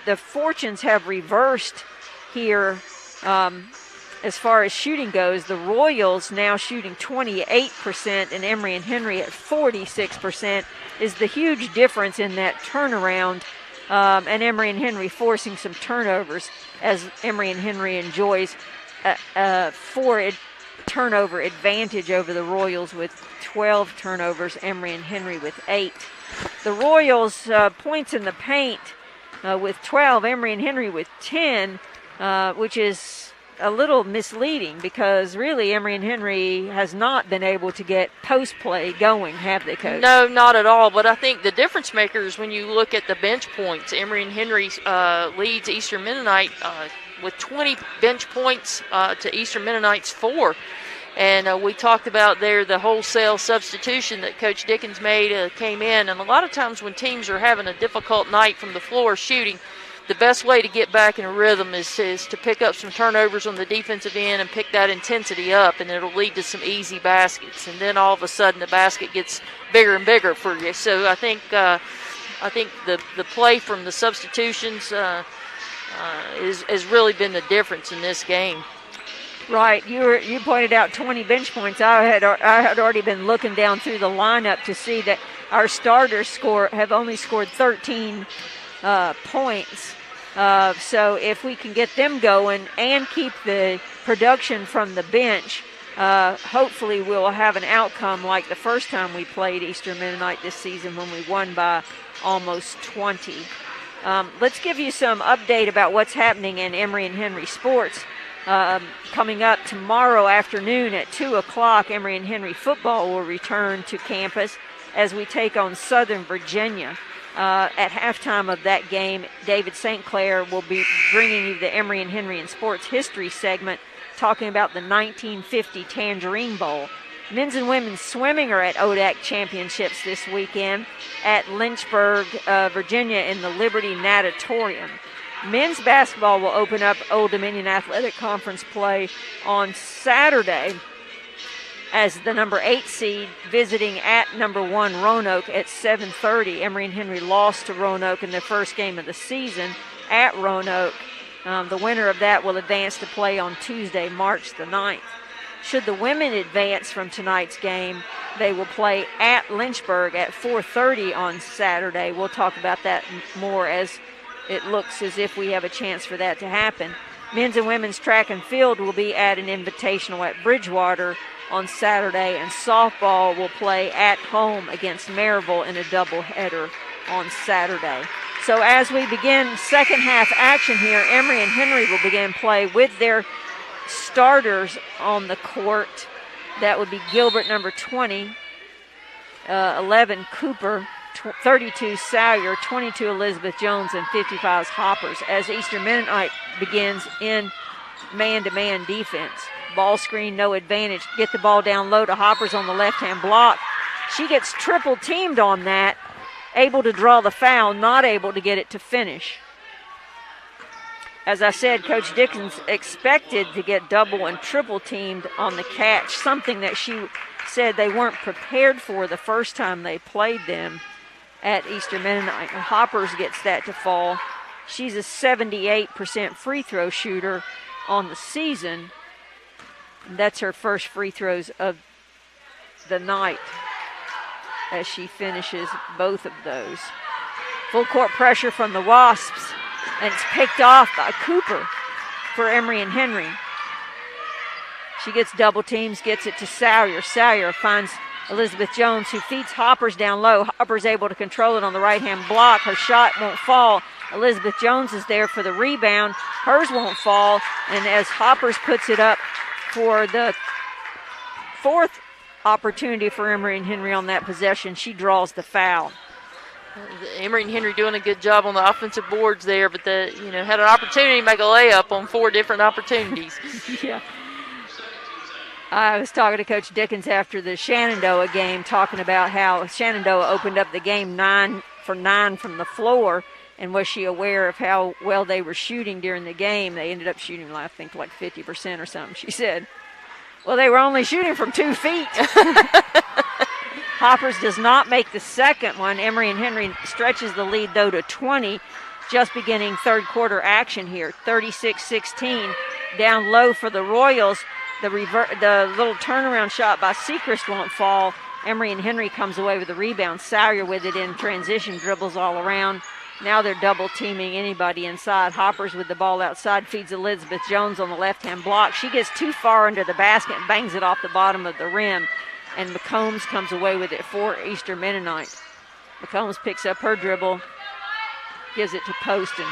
B: the fortunes have reversed here as far as shooting goes. The Royals now shooting 28% and Emory and Henry at 46% is the huge difference in that turnaround. And Emory and Henry forcing some turnovers as Emory and Henry enjoys a 4 turnover advantage over the Royals with 12 turnovers, Emory and Henry with 8. The Royals points in the paint with 12, Emory and Henry with 10, which is a little misleading because really Emory and Henry has not been able to get post play going, have they, Coach?
C: No, not at all. But I think the difference makers, when you look at the bench points, Emory and Henry leads Eastern Mennonite with 20 bench points to Eastern Mennonite's 4. And we talked about there the wholesale substitution that Coach Dickens made came in. And a lot of times when teams are having a difficult night from the floor shooting, the best way to get back in a rhythm is to pick up some turnovers on the defensive end and pick that intensity up, and it'll lead to some easy baskets. And then all of a sudden the basket gets bigger and bigger for you. So I think the play from the substitutions has really been the difference in this game.
B: Right, you pointed out 20 bench points. I had already been looking down through the lineup to see that our starters have only scored 13 points. So if we can get them going and keep the production from the bench, hopefully we'll have an outcome like the first time we played Eastern Mennonite this season when we won by almost 20. Let's give you some update about what's happening in Emory and Henry sports. Coming up tomorrow afternoon at 2 o'clock, Emory and Henry football will return to campus as we take on Southern Virginia. At halftime of that game, David St. Clair will be bringing you the Emory and Henry in Sports History segment, talking about the 1950 Tangerine Bowl. Men's and women's swimming are at ODAC Championships this weekend at Lynchburg, Virginia in the Liberty Natatorium. Men's basketball will open up Old Dominion Athletic Conference play on Saturday as the number 8 seed visiting at number 1 Roanoke at 7:30. Emory and Henry lost to Roanoke in their first game of the season at Roanoke. The winner of that will advance to play on Tuesday, March the 9th. Should the women advance from tonight's game, they will play at Lynchburg at 4:30 on Saturday. We'll talk about that more as it looks as if we have a chance for that to happen. Men's and women's track and field will be at an invitational at Bridgewater on Saturday, and softball will play at home against Maryville in a doubleheader on Saturday. So as we begin second half action here, Emory and Henry will begin play with their starters on the court. That would be Gilbert, number 20, 11 Cooper, 32 Salyer, 22 Elizabeth Jones, and 55 Hoppers as Eastern Mennonite begins in man-to-man defense. Ball screen, no advantage. Get the ball down low to Hoppers on the left-hand block. She gets triple teamed on that, able to draw the foul, not able to get it to finish. As I said, Coach Dickens expected to get double and triple teamed on the catch, something that she said they weren't prepared for the first time they played them at Eastern Mennonite. And Hoppers gets that to fall. She's a 78% free throw shooter on the season. That's her first free throws of the night. as she finishes both of those. Full court pressure from the Wasps, and it's picked off by Cooper for Emory and Henry. She gets double teams, gets it to Sawyer. Sawyer finds Elizabeth Jones, who feeds Hoppers down low. Hoppers able to control it on the right-hand block. Her shot won't fall. Elizabeth Jones is there for the rebound. Hers won't fall, and as Hoppers puts it up for the fourth opportunity for Emory and Henry on that possession, she draws the foul.
C: Emory and Henry doing a good job on the offensive boards there, but had an opportunity to make a layup on 4 different opportunities.
B: Yeah. I was talking to Coach Dickens after the Shenandoah game, talking about how Shenandoah opened up the game 9 for 9 from the floor, and was she aware of how well they were shooting during the game? They ended up shooting, I think, like 50% or something. She said, well, they were only shooting from 2 feet. Hoppers does not make the second one. Emory and Henry stretches the lead, though, to 20, just beginning third quarter action here. 36-16, down low for the Royals. The little turnaround shot by Sechrist won't fall. Emory and Henry comes away with the rebound. Sawyer with it in transition, dribbles all around. Now they're double teaming anybody inside. Hoppers with the ball outside, feeds Elizabeth Jones on the left-hand block. She gets too far under the basket and bangs it off the bottom of the rim. And McCombs comes away with it for Eastern Mennonite. McCombs picks up her dribble, gives it to Poston.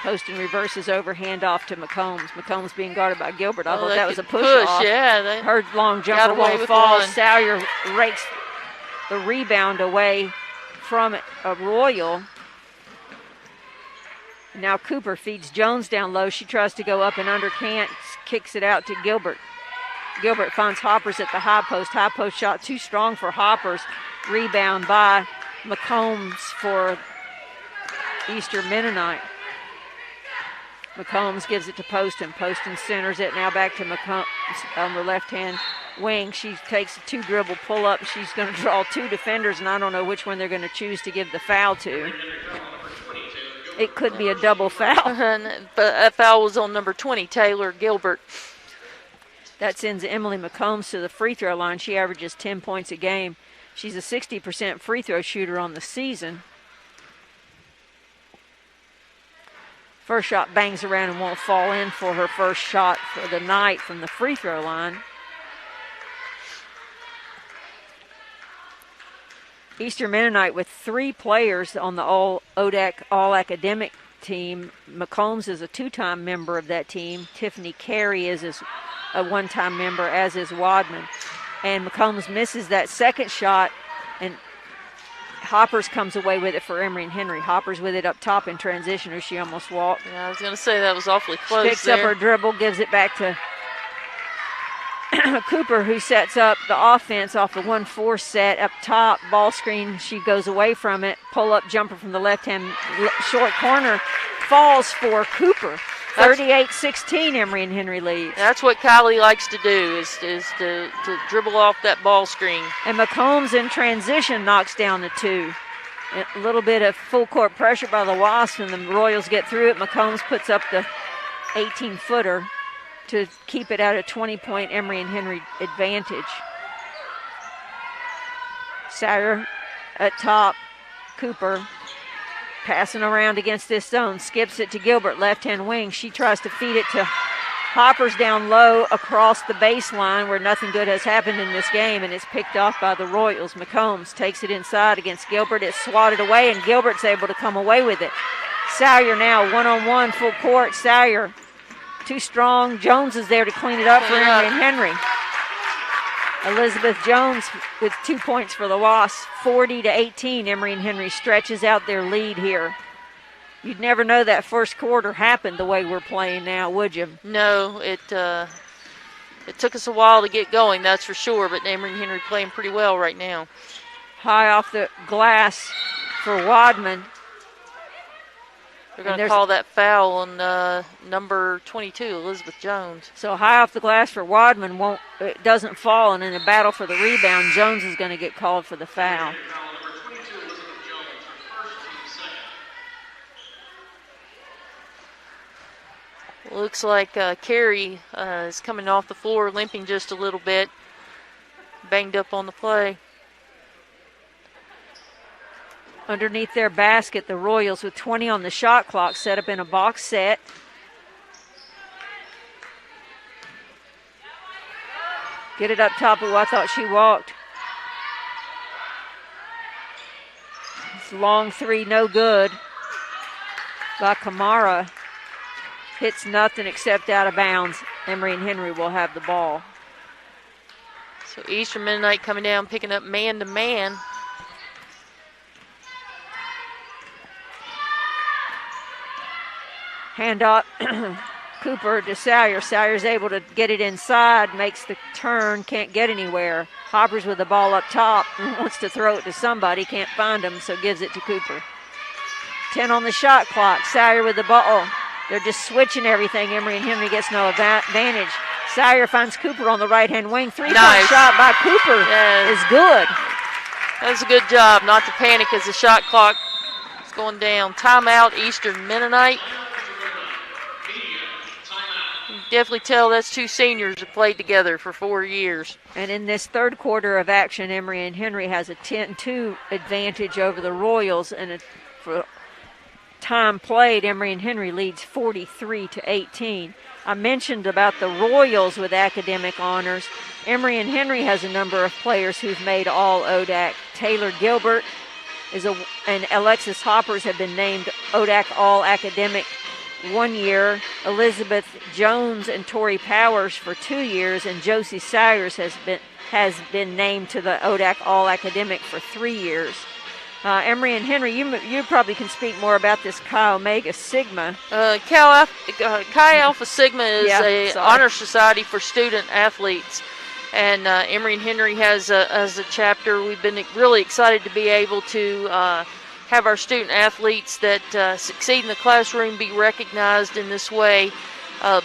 B: Poston reverses over, handoff to McCombs. McCombs being guarded by Gilbert. I thought that was a push-off.
C: Yeah,
B: her long jumper won't fall. Sawyer rakes the rebound away from a Royal. Now Cooper feeds Jones down low. She tries to go up and under, can't, kicks it out to Gilbert. Gilbert finds Hoppers at the high post. High post shot too strong for Hoppers. Rebound by McCombs for Eastern Mennonite. McCombs gives it to Poston. Poston centers it. Now back to McCombs on the left-hand wing. She takes a 2-dribble pull-up. She's going to draw 2 defenders, and I don't know which one they're going to choose to give the foul to. It could be a double foul.
C: But that foul was on number 20, Taylor Gilbert.
B: That sends Emily McCombs to the free throw line. She averages 10 points a game. She's a 60% free throw shooter on the season. First shot bangs around and won't fall in for her first shot for the night from the free throw line. Eastern Mennonite with 3 players on the ODAC All-Academic team. McCombs is a 2-time member of that team. Tiffany Carey is a 1-time member, as is Wadman. And McCombs misses that second shot, and Hoppers comes away with it for Emory and Henry. Hoppers with it up top in transition, or she almost walked.
C: Yeah, I was going to say that was awfully close.
B: She picks up her dribble, gives it back to Cooper, who sets up the offense off the 1-4 set up top. Ball screen, she goes away from it. Pull-up jumper from the left-hand short corner. Falls for Cooper. 38-16, Emory and Henry leads.
C: That's what Kylie likes to do, is to dribble off that ball screen.
B: And McCombs in transition knocks down the 2. A little bit of full court pressure by the Wasps, and the Royals get through it. McCombs puts up the 18-footer to keep it at a 20-point Emory and Henry advantage. Sawyer at top. Cooper passing around against this zone, skips it to Gilbert, left-hand wing. She tries to feed it to Hoppers down low across the baseline where nothing good has happened in this game, and it's picked off by the Royals. McCombs takes it inside against Gilbert. It's swatted away, and Gilbert's able to come away with it. Sawyer now one-on-one, full court. Sawyer too strong. Jones is there to clean it up for Emory and Henry. Elizabeth Jones with 2 points for the Wasps. 40-18, Emory and Henry stretches out their lead here. You'd never know that first quarter happened the way we're playing now, would you?
C: No, it took us a while to get going, that's for sure, but Emory and Henry playing pretty well right now.
B: High off the glass for Wadman.
C: They're going to call that foul on number 22, Elizabeth Jones.
B: So high off the glass for Wadman, it doesn't fall, and in a battle for the rebound, Jones is going to get called for the foul.
C: Looks like Carey is coming off the floor, limping just a little bit, banged up on the play.
B: Underneath their basket, the Royals with 20 on the shot clock set up in a box set. Get it up top. Oh, I thought she walked. It's a long three, no good by Kamara. Hits nothing except out of bounds. Emory and Henry will have the ball.
C: So Eastern Mennonite coming down, picking up man-to-man.
B: Handoff, Cooper to Sawyer. Sawyer's able to get it inside, makes the turn, can't get anywhere. Hoppers with the ball up top, wants to throw it to somebody, can't find him, so gives it to Cooper. 10 on the shot clock. Sawyer with the ball. Oh, they're just switching everything. Emory and Henry gets no advantage. Sawyer finds Cooper on the right-hand wing. Three-point shot by Cooper is good.
C: That was a good job not to panic as the shot clock is going down. Timeout, Eastern Mennonite. You can definitely tell that's two seniors that played together for 4 years.
B: And in this third quarter of action, Emory and Henry has a 10-2 advantage over the Royals, and for time played, Emory and Henry leads 43-18. I mentioned about the Royals with academic honors. Emory and Henry has a number of players who've made all ODAC. Taylor Gilbert and Alexis Hoppers have been named ODAC All-Academic 1 year. Elizabeth Jones and Tori Powers for 2 years, and Josie Sayers has been named to the ODAC All-Academic for 3 years. Emory and Henry, you probably can speak more about this Chi Omega Sigma.
C: Chi Alpha Sigma is an honor society for student athletes, and Emory and Henry has a chapter. We've been really excited to be able to have our student athletes that succeed in the classroom be recognized in this way.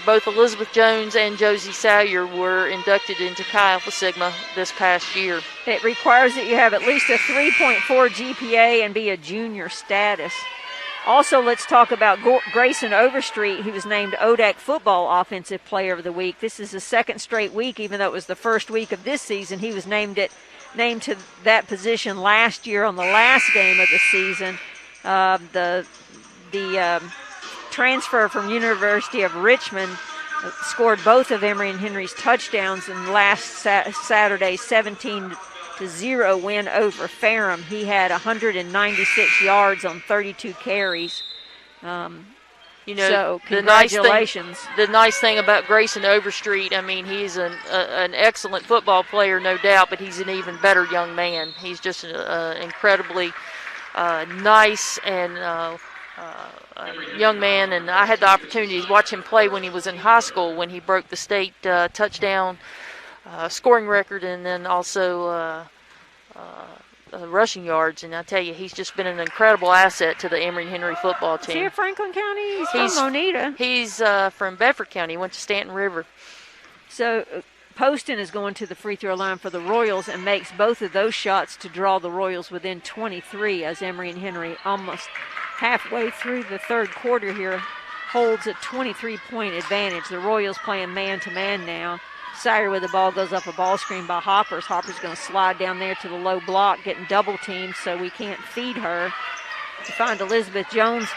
C: Both Elizabeth Jones and Josie Sawyer were inducted into Chi Alpha Sigma this past year.
B: It requires that you have at least a 3.4 GPA and be a junior status. Also, let's talk about Grayson Overstreet. He was named ODAC Football Offensive Player of the Week. This is the second straight week, even though it was the first week of this season. He was named to that position last year on the last game of the season. The transfer from University of Richmond scored both of Emory and Henry's touchdowns in last Saturday's 17-0 win over Ferrum. He had 196 yards on 32 carries. So congratulations.
C: The nice thing about Grayson Overstreet, I mean, he's an excellent football player, no doubt, but he's an even better young man. He's just an incredibly nice and young man, and I had the opportunity to watch him play when he was in high school, when he broke the state touchdown scoring record, and then also rushing yards. And I tell you, he's just been an incredible asset to the Emory and Henry football team.
B: Is he a Franklin County? He's from Moneta.
C: He's from Bedford County. He went to Stanton River.
B: So Poston is going to the free throw line for the Royals and makes both of those shots to draw the Royals within 23, as Emory and Henry almost halfway through the third quarter here holds a 23-point advantage. The Royals playing man-to-man now. Sawyer with the ball goes up a ball screen by Hoppers. Hoppers going to slide down there to the low block, getting double teamed so we can't feed her. To find Elizabeth Jones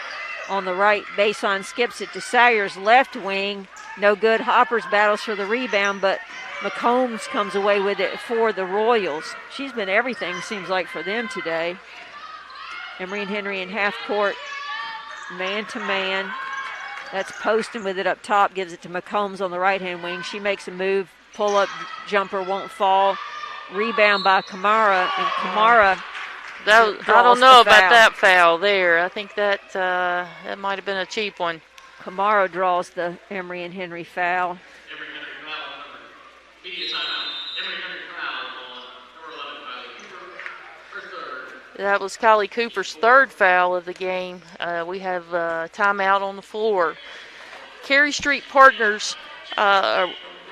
B: on the right baseline, skips it to Sawyer's left wing. No good. Hoppers battles for the rebound, but McCombs comes away with it for the Royals. She's been everything, seems like, for them today. Emory and Henry in half court, man-to-man. That's Poston with it up top, gives it to McCombs on the right-hand wing. She makes a move, pull-up jumper won't fall. Rebound by Kamara, and Kamara
C: I don't know about that foul there. I think that might have been a cheap one.
B: Kamara draws the Emory and Henry foul.
D: Emory and Henry foul, media timeout. Emory and Henry foul on number 11, Kylie Cooper, her third.
C: That was Kylie Cooper's third foul of the game. We have timeout on the floor. Cary Street Partners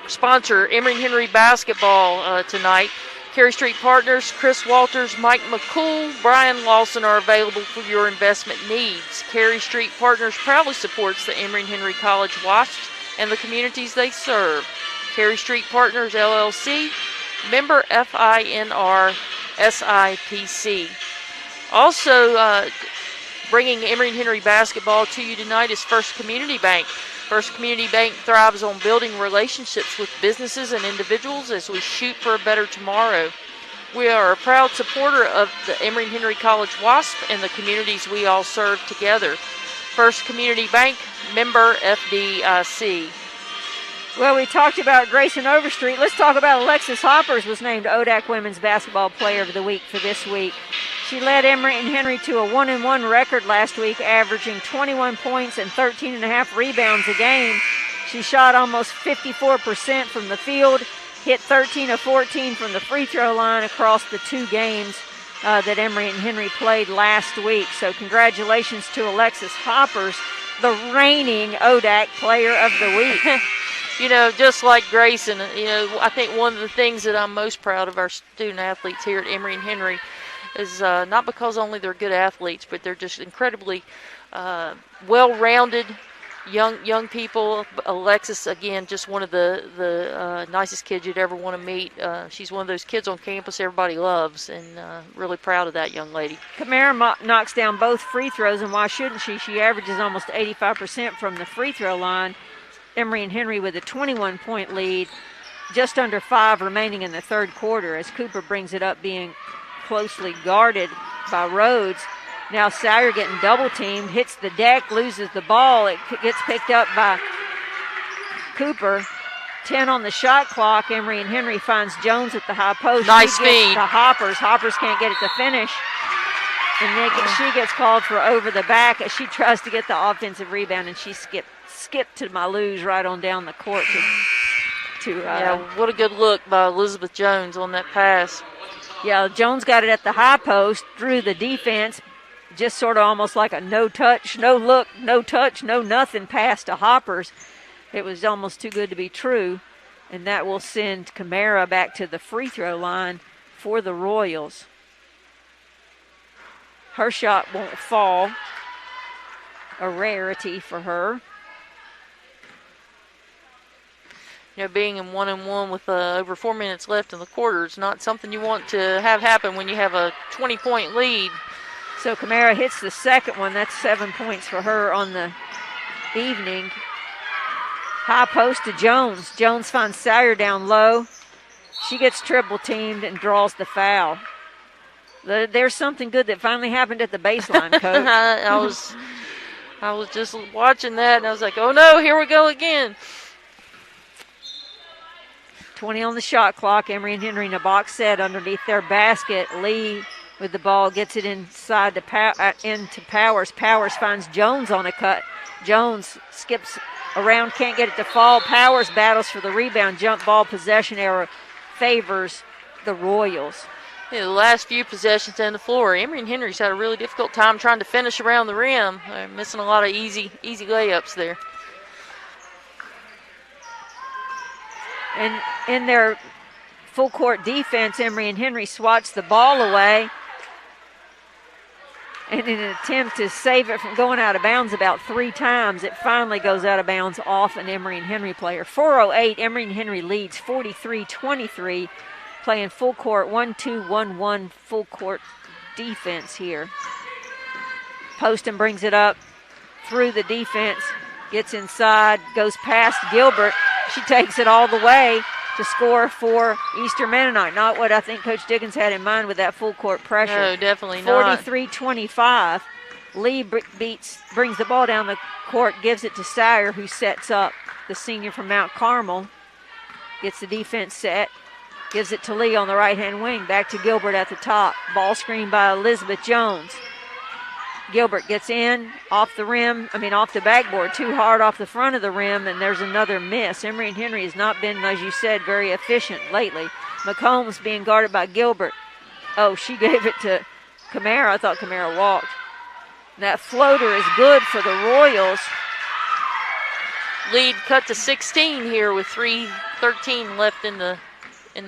C: sponsor Emory and Henry basketball tonight. Cary Street Partners, Chris Walters, Mike McCool, Brian Lawson are available for your investment needs. Cary Street Partners proudly supports the Emory and Henry College Wasps and the communities they serve. Cary Street Partners, LLC, member FINR SIPC. Also, bringing Emory and Henry basketball to you tonight is First Community Bank. First Community Bank thrives on building relationships with businesses and individuals as we shoot for a better tomorrow. We are a proud supporter of the Emory and Henry College WASP and the communities we all serve together. First Community Bank, member FDIC.
B: Well, we talked about Grayson Overstreet. Let's talk about Alexis Hoppers was named ODAC Women's Basketball Player of the Week for this week. She led Emory and Henry to a 1-1 record last week, averaging 21 points and 13.5 rebounds a game. She shot almost 54% from the field, hit 13 of 14 from the free throw line across the 2 games that Emory and Henry played last week. So congratulations to Alexis Hoppers, the reigning ODAC Player of the Week.
C: You know, just like Grayson, I think one of the things that I'm most proud of our student athletes here at Emory and Henry is not because only they're good athletes, but they're just incredibly well-rounded young people. Alexis, again, just one of the nicest kids you'd ever want to meet. She's one of those kids on campus everybody loves, and really proud of that young lady.
B: Kamara knocks down both free throws, and why shouldn't she? She averages almost 85% from the free throw line. Emory and Henry with a 21-point lead, just under 5 remaining in the third quarter as Cooper brings it up, being closely guarded by Rhodes. Now Sire getting double-teamed, hits the deck, loses the ball. It gets picked up by Cooper. 10 on the shot clock. Emory and Henry finds Jones at the high post.
C: Nice
B: she gets
C: feed.
B: to Hoppers. Hoppers can't get it to finish. And she gets called for over the back as she tries to get the offensive rebound, and she skipped to Maluz right on down the court
C: yeah, what a good look by Elizabeth Jones on that pass.
B: Yeah, Jones got it at the high post, drew the defense, just sort of almost like a no touch, no look, no touch, no nothing pass to Hoppers. It was almost too good to be true, and that will send Kamara back to the free throw line for the Royals. Her shot won't fall, a rarity for her.
C: Being in 1-1 with over 4 minutes left in the quarter is not something you want to have happen when you have a 20-point lead.
B: So Kamara hits the second one. That's 7 points for her on the evening. High post to Jones. Jones finds Sire down low. She gets triple teamed and draws the foul. There's something good that finally happened at the baseline, Coach.
C: I was just watching that, and I was like, oh no, here we go again.
B: 20 on the shot clock. Emory and Henry in a box set underneath their basket. Lee with the ball gets it inside into Powers. Powers finds Jones on a cut. Jones skips around, can't get it to fall. Powers battles for the rebound. Jump ball possession error favors the Royals.
C: The last few possessions on the floor, Emory and Henry's had a really difficult time trying to finish around the rim. They're missing a lot of easy layups there.
B: And in their full court defense, Emory and Henry swats the ball away. And in an attempt to save it from going out of bounds about 3 times, it finally goes out of bounds off an Emory and Henry player. 4:08, Emory and Henry leads 43-23, playing full court 1-2-1-1 full court defense here. Poston brings it up through the defense, gets inside, goes past Gilbert. She takes it all the way to score for Eastern Mennonite. Not what I think Coach Dickens had in mind with that full court pressure.
C: No, definitely not.
B: 43-25. Lee brings the ball down the court, gives it to Sire, who sets up the senior from Mount Carmel. Gets the defense set, gives it to Lee on the right-hand wing. Back to Gilbert at the top. Ball screen by Elizabeth Jones. Gilbert gets in, off the backboard, too hard off the front of the rim, and there's another miss. Emory and Henry has not been, as you said, very efficient lately. McCombs being guarded by Gilbert. Oh, she gave it to Kamara. I thought Kamara walked. That floater is good for the Royals.
C: Lead cut to 16 here with 3:13 left in the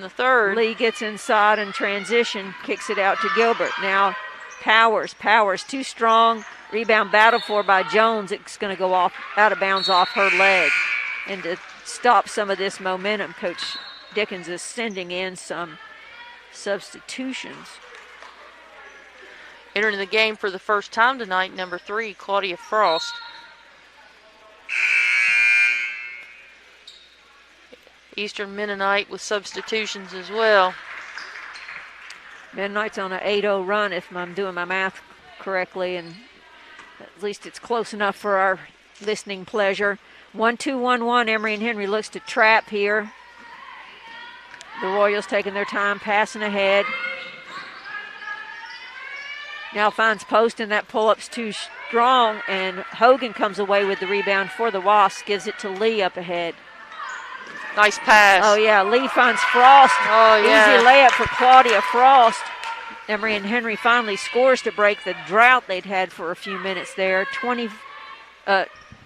C: third.
B: Lee gets inside and transition, kicks it out to Gilbert. Now Powers too strong. Rebound battled for by Jones. It's going to go out of bounds off her leg. And to stop some of this momentum, Coach Dickens is sending in some substitutions.
C: Entering the game for the first time tonight, number 3, Claudia Frost. Eastern Mennonite with substitutions as well.
B: Mennonite's on an 8-0 run, if I'm doing my math correctly, and at least it's close enough for our listening pleasure. 1-2-1-1. Emory and Henry looks to trap here. The Royals taking their time, passing ahead. Now finds post, and that pull-up's too strong, and Hogan comes away with the rebound for the Wasps, gives it to Lee up ahead.
C: Nice pass.
B: Oh, yeah, Lee finds Frost.
C: Oh, yeah.
B: Easy layup for Claudia Frost. Emory and Henry finally scores to break the drought they'd had for a few minutes there.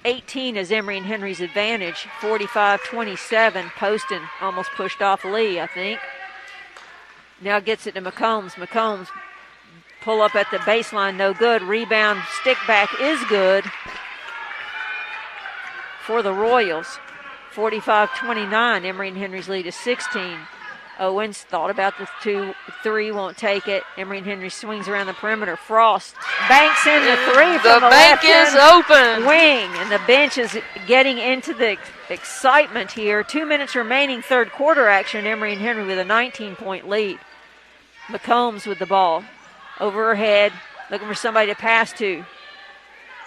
B: 18 is Emory and Henry's advantage. 45-27. Poston almost pushed off Lee, I think. Now gets it to McCombs. McCombs pull up at the baseline, no good. Rebound, stick back is good for the Royals. 45-29. Emory and Henry's lead is 16. Owens thought about the 2-3, won't take it. Emory and Henry swings around the perimeter. Frost banks in the 3 from the
C: bank is open.
B: Wing, and the bench is getting into the excitement here. 2 minutes remaining, third quarter action. Emory and Henry with a 19-point lead. McCombs with the ball. Over her head, looking for somebody to pass to.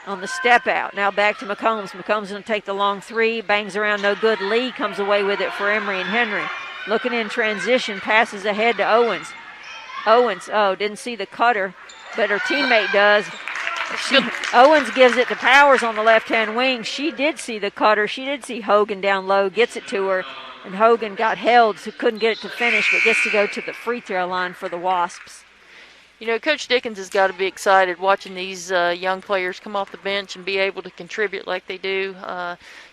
B: On the step out. Now back to McCombs. McCombs going to take the long 3. Bangs around, no good. Lee comes away with it for Emory and Henry. Looking in transition, passes ahead to Owens. Owens, didn't see the cutter, but her teammate does. Owens gives it to Powers on the left-hand wing. She did see the cutter. She did see Hogan down low, gets it to her, and Hogan got held, so couldn't get it to finish, but gets to go to the free throw line for the Wasps.
C: You know, Coach Dickens has got to be excited watching these young players come off the bench and be able to contribute like they do.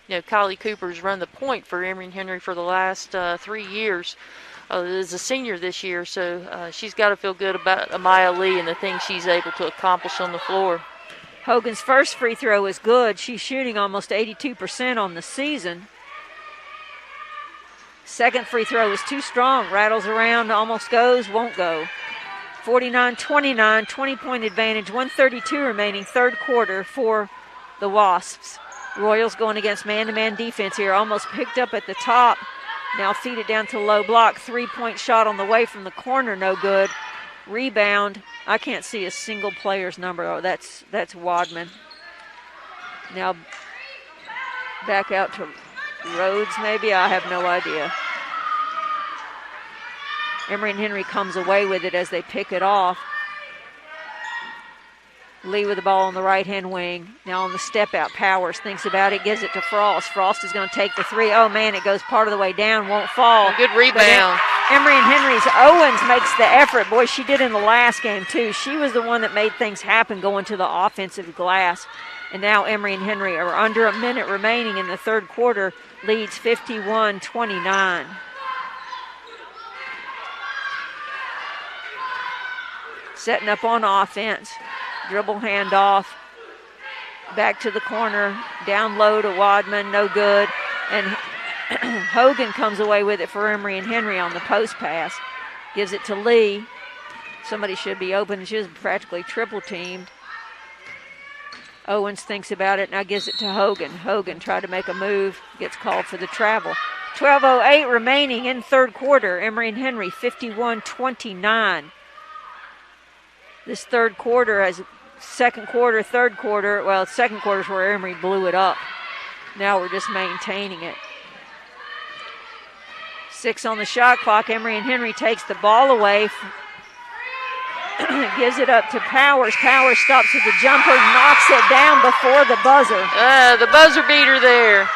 C: You know, Kylie Cooper's run the point for Emory and Henry for the last 3 years. Is a senior this year, so she's got to feel good about Amaya Lee and the things she's able to accomplish on the floor.
B: Hogan's first free throw is good. She's shooting almost 82% on the season. Second free throw is too strong. Rattles around, almost goes, won't go. 49-29, 20-point advantage, 1:32 remaining, third quarter for the Wasps. Royals going against man-to-man defense here, almost picked up at the top. Now feed it down to low block. 3-point shot on the way from the corner, no good. Rebound, I can't see a single player's number. Oh, that's Wadman. Now back out to Rhodes maybe, I have no idea. Emory and Henry comes away with it as they pick it off. Lee with the ball on the right-hand wing. Now on the step-out, Powers thinks about it, gives it to Frost. Frost is going to take the 3. Oh, man, it goes part of the way down, won't fall.
C: A good rebound.
B: Emory and Henry's Owens makes the effort. Boy, she did in the last game, too. She was the one that made things happen going to the offensive glass. And now Emory and Henry are under a minute remaining in the third quarter, leads 51-29. Setting up on offense. Dribble handoff. Back to the corner. Down low to Wadman. No good. And Hogan comes away with it for Emory and Henry on the post pass. Gives it to Lee. Somebody should be open. She was practically triple teamed. Owens thinks about it. Now gives it to Hogan. Hogan tried to make a move. Gets called for the travel. 12:08 remaining in third quarter. Emory and Henry 51-29. This third quarter has second quarter, third quarter. Well, second quarter is where Emory blew it up. Now we're just maintaining it. 6 on the shot clock. Emory and Henry takes the ball away. Gives it up to Powers. Powers stops with the jumper, knocks it down before the buzzer.
C: The buzzer beater there.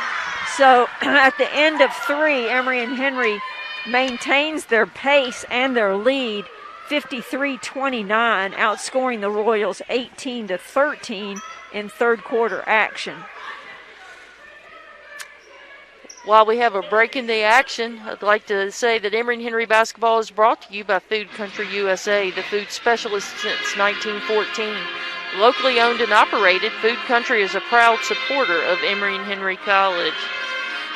B: So at the end of 3, Emory and Henry maintains their pace and their lead. 53-29, outscoring the Royals 18-13 in third quarter action.
C: While we have a break in the action, I'd like to say that Emory and Henry basketball is brought to you by Food Country USA, the food specialist since 1914. Locally owned and operated, Food Country is a proud supporter of Emory and Henry College.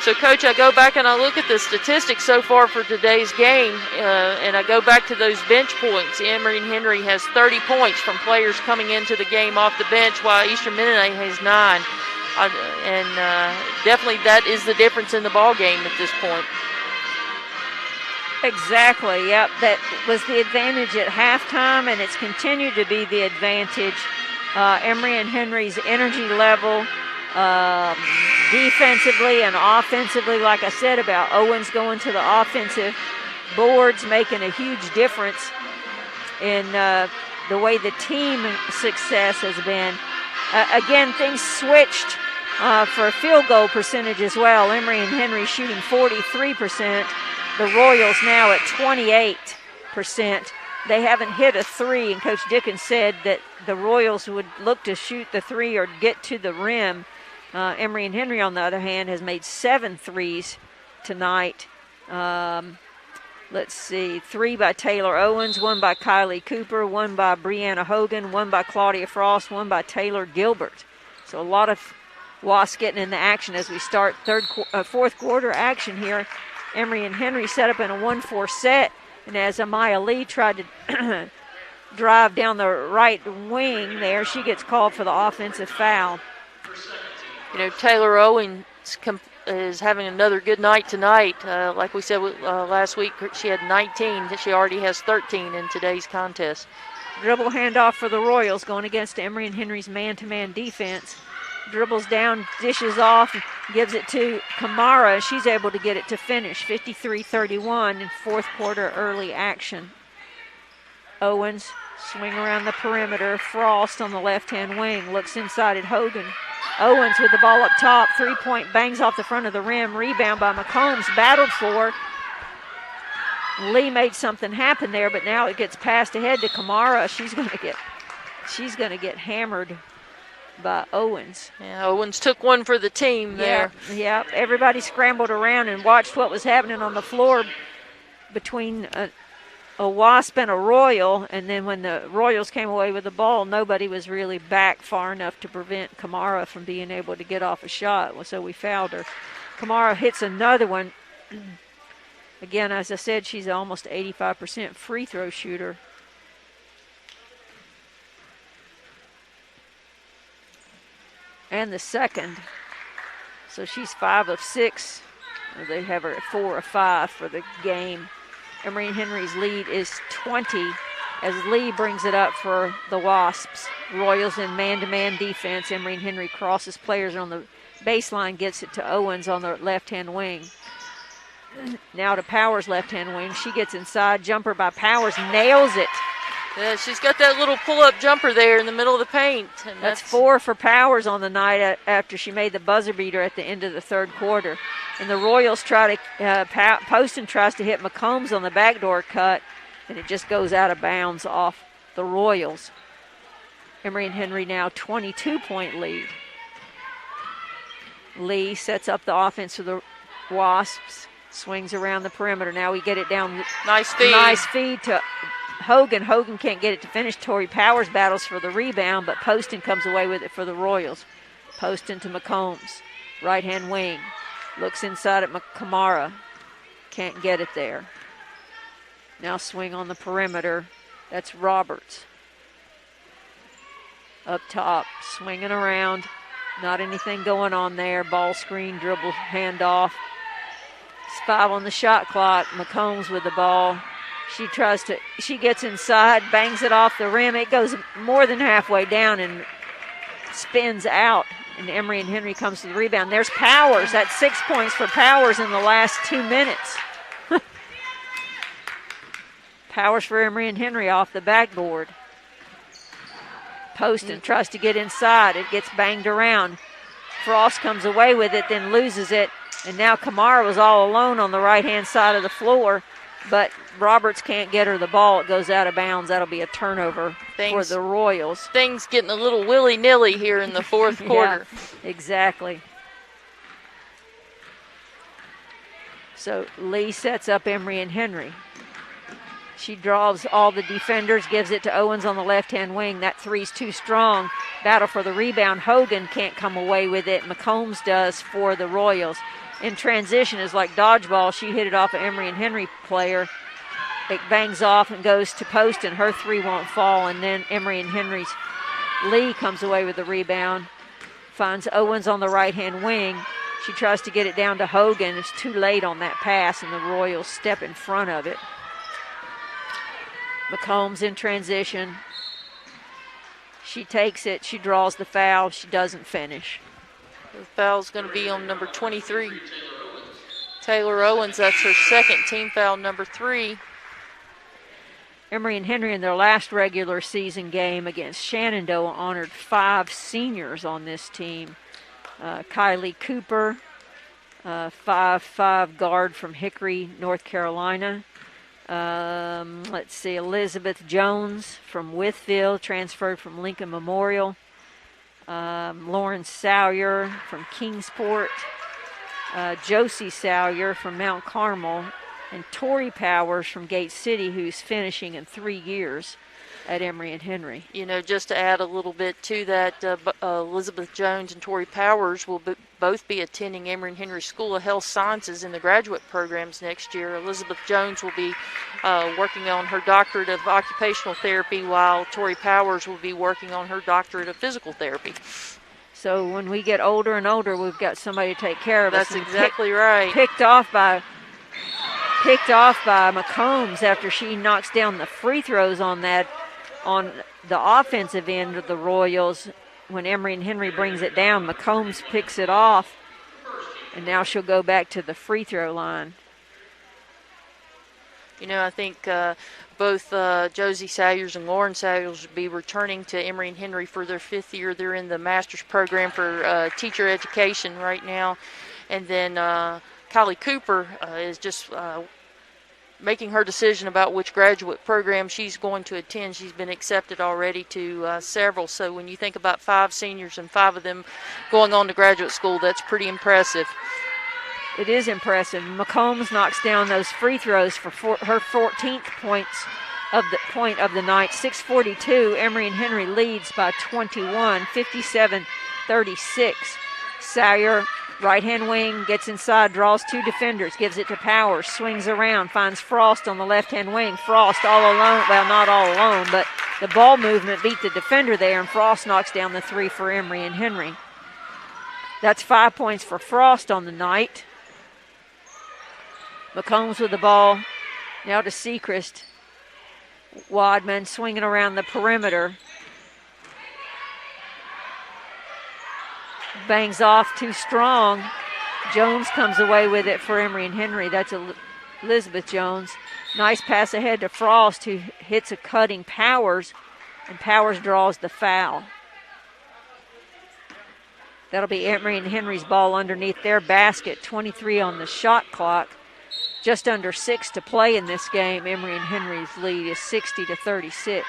C: So, Coach, I go back and I look at the statistics so far for today's game, and I go back to those bench points. Emory and Henry has 30 points from players coming into the game off the bench, while Eastern Mennonite has 9. Definitely that is the difference in the ball game at this point.
B: Exactly, yep. That was the advantage at halftime, and it's continued to be the advantage. Emory and Henry's energy level, defensively and offensively, like I said about Owens going to the offensive boards, making a huge difference in the way the team success has been. Again, things switched for field goal percentage as well. Emory and Henry shooting 43%. The Royals now at 28%. They haven't hit a 3, and Coach Dickens said that the Royals would look to shoot the 3 or get to the rim. Emory and Henry, on the other hand, has made 7 threes tonight. Let's see, 3 by Taylor Owens, 1 by Kylie Cooper, 1 by Brianna Hogan, 1 by Claudia Frost, 1 by Taylor Gilbert. So a lot of Wasps getting in the action as we start fourth quarter action here. Emory and Henry set up in a 1-4 set, and as Amaya Lee tried to drive down the right wing there, she gets called for the offensive foul.
C: You know, Taylor Owens is having another good night tonight. Like we said last week, she had 19. She already has 13 in today's contest.
B: Dribble handoff for the Royals going against Emory and Henry's man-to-man defense. Dribbles down, dishes off, gives it to Kamara. She's able to get it to finish. 53-31 in fourth quarter early action. Owens swing around the perimeter. Frost on the left-hand wing looks inside at Hogan. Owens with the ball up top. 3-point bangs off the front of the rim. Rebound by McCombs. Battled for. Lee made something happen there, but now it gets passed ahead to Kamara. She's going to get hammered by Owens.
C: Yeah, Owens took one for the team there.
B: Yeah. Everybody scrambled around and watched what was happening on the floor between a Wasp and a Royal, and then when the Royals came away with the ball, nobody was really back far enough to prevent Kamara from being able to get off a shot, so we fouled her. Kamara hits another one. Again, as I said, she's almost 85% free throw shooter. And the second. So she's 5 of 6. They have her at 4 of 5 for the game. Emory and Henry's lead is 20 as Lee brings it up for the Wasps. Royals in man-to-man defense. Emory and Henry crosses players on the baseline, gets it to Owens on the left-hand wing. Now to Powers' left-hand wing. She gets inside. Jumper by Powers. Nails it.
C: Yeah, she's got that little pull-up jumper there in the middle of the paint. And
B: that's 4 for Powers on the night after she made the buzzer beater at the end of the third quarter. And the Royals try to, Poston tries to hit McCombs on the backdoor cut, and it just goes out of bounds off the Royals. Emory and Henry now 22-point lead. Lee sets up the offense for the Wasps, swings around the perimeter. Now we get it down.
C: Nice feed.
B: Nice feed to Hogan. Hogan can't get it to finish. Tori Powers battles for the rebound, but Poston comes away with it for the Royals. Poston to McCombs, right-hand wing. Looks inside at Kamara. Can't get it there. Now swing on the perimeter. That's Roberts. Up top, swinging around. Not anything going on there. Ball screen, dribble, handoff. It's 5 on the shot clock. McCombs with the ball. She gets inside, bangs it off the rim. It goes more than halfway down and spins out. And Emory and Henry comes to the rebound. There's Powers. That's 6 points for Powers in the last 2 minutes. Powers for Emory and Henry off the backboard. Poston tries to get inside. It gets banged around. Frost comes away with it, then loses it. And now Kamara was all alone on the right-hand side of the floor. But Roberts can't get her the ball. It goes out of bounds. That'll be a turnover for the Royals.
C: Things getting a little willy-nilly here in the fourth quarter.
B: Yeah, exactly. So Lee sets up Emory and Henry. She draws all the defenders, gives it to Owens on the left-hand wing. That three's too strong. Battle for the rebound. Hogan can't come away with it. McCombs does for the Royals. in transition is like dodgeball. She hit it off an Emory and Henry player. It bangs off and goes to post, and her three won't fall. And then Emory and Henry's Lee comes away with the rebound. Finds Owens on the right-hand wing. She tries to get it down to Hogan. It's too late on that pass, and the Royals step in front of it. McCombs in transition. She takes it. She draws the foul. She doesn't finish.
C: The foul's going to be on number 23, Taylor Owens. That's her second, team foul number 3.
B: Emory and Henry in their last regular season game against Shenandoah honored 5 seniors on this team. Kylie Cooper, 5'5" guard from Hickory, North Carolina. Let's see, Elizabeth Jones from Withfield, transferred from Lincoln Memorial. Lauren Sawyer from Kingsport. Josie Sawyer from Mount Carmel. And Tori Powers from Gate City, who's finishing in 3 years at Emory and Henry.
C: You know, just to add a little bit to that, Elizabeth Jones and Tori Powers will both be attending Emory and Henry School of Health Sciences in the graduate programs next year. Elizabeth Jones will be working on her doctorate of occupational therapy, while Tori Powers will be working on her doctorate of physical therapy.
B: So when we get older and older, we've got somebody to take care of us.
C: That's exactly right.
B: Picked off by McCombs after she knocks down the free throws on the offensive end of the Royals. When Emory and Henry brings it down, McCombs picks it off, and now she'll go back to the free throw line.
C: You know, I think both Josie Salyers and Lauren Salyers will be returning to Emory and Henry for their 5th year. They're in the master's program for teacher education right now. And then Kylie Cooper is just making her decision about which graduate program she's going to attend. She's been accepted already to several. So when you think about 5 seniors and 5 of them going on to graduate school, that's pretty impressive.
B: It is impressive. McCombs knocks down those free throws for her 14th point of the night. 6:42. Emory and Henry leads by 21, 57-36. Sawyer, right-hand wing, gets inside, draws 2 defenders, gives it to Powers, swings around, finds Frost on the left-hand wing. Frost all alone, well, not all alone, but the ball movement beat the defender there, and Frost knocks down the 3 for Emory and Henry. That's 5 points for Frost on the night. McCombs with the ball, now to Sechrist. Wadman swinging around the perimeter. Bangs off too strong. Jones comes away with it for Emory and Henry. That's Elizabeth Jones. Nice pass ahead to Frost, who hits a cutting Powers, and Powers draws the foul. That'll be Emory and Henry's ball underneath their basket. 23 on the shot clock. Just under 6 to play in this game. Emory and Henry's lead is 60-36.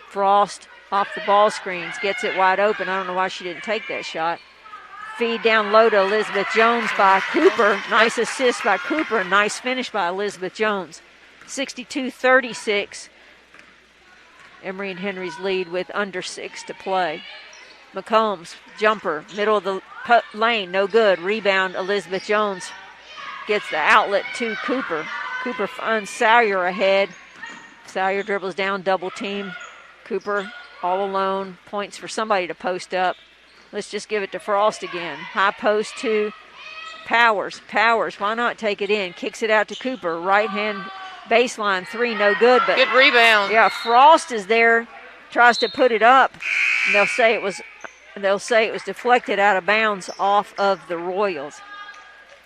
B: Frost off the ball screens, gets it wide open. I don't know why she didn't take that shot. Feed down low to Elizabeth Jones by Cooper. Nice assist by Cooper. Nice finish by Elizabeth Jones. 62-36. Emory and Henry's lead with under 6 to play. McCombs, jumper, middle of the lane, no good. Rebound, Elizabeth Jones gets the outlet to Cooper. Cooper finds Sawyer ahead. Sawyer dribbles down, double team. Cooper all alone, points for somebody to post up. Let's just give it to Frost again. High post to Powers. Powers, why not take it in? Kicks it out to Cooper. Right hand baseline 3, no good. But
C: good rebound.
B: Yeah, Frost is there, tries to put it up. And they'll say it was deflected out of bounds off of the Royals.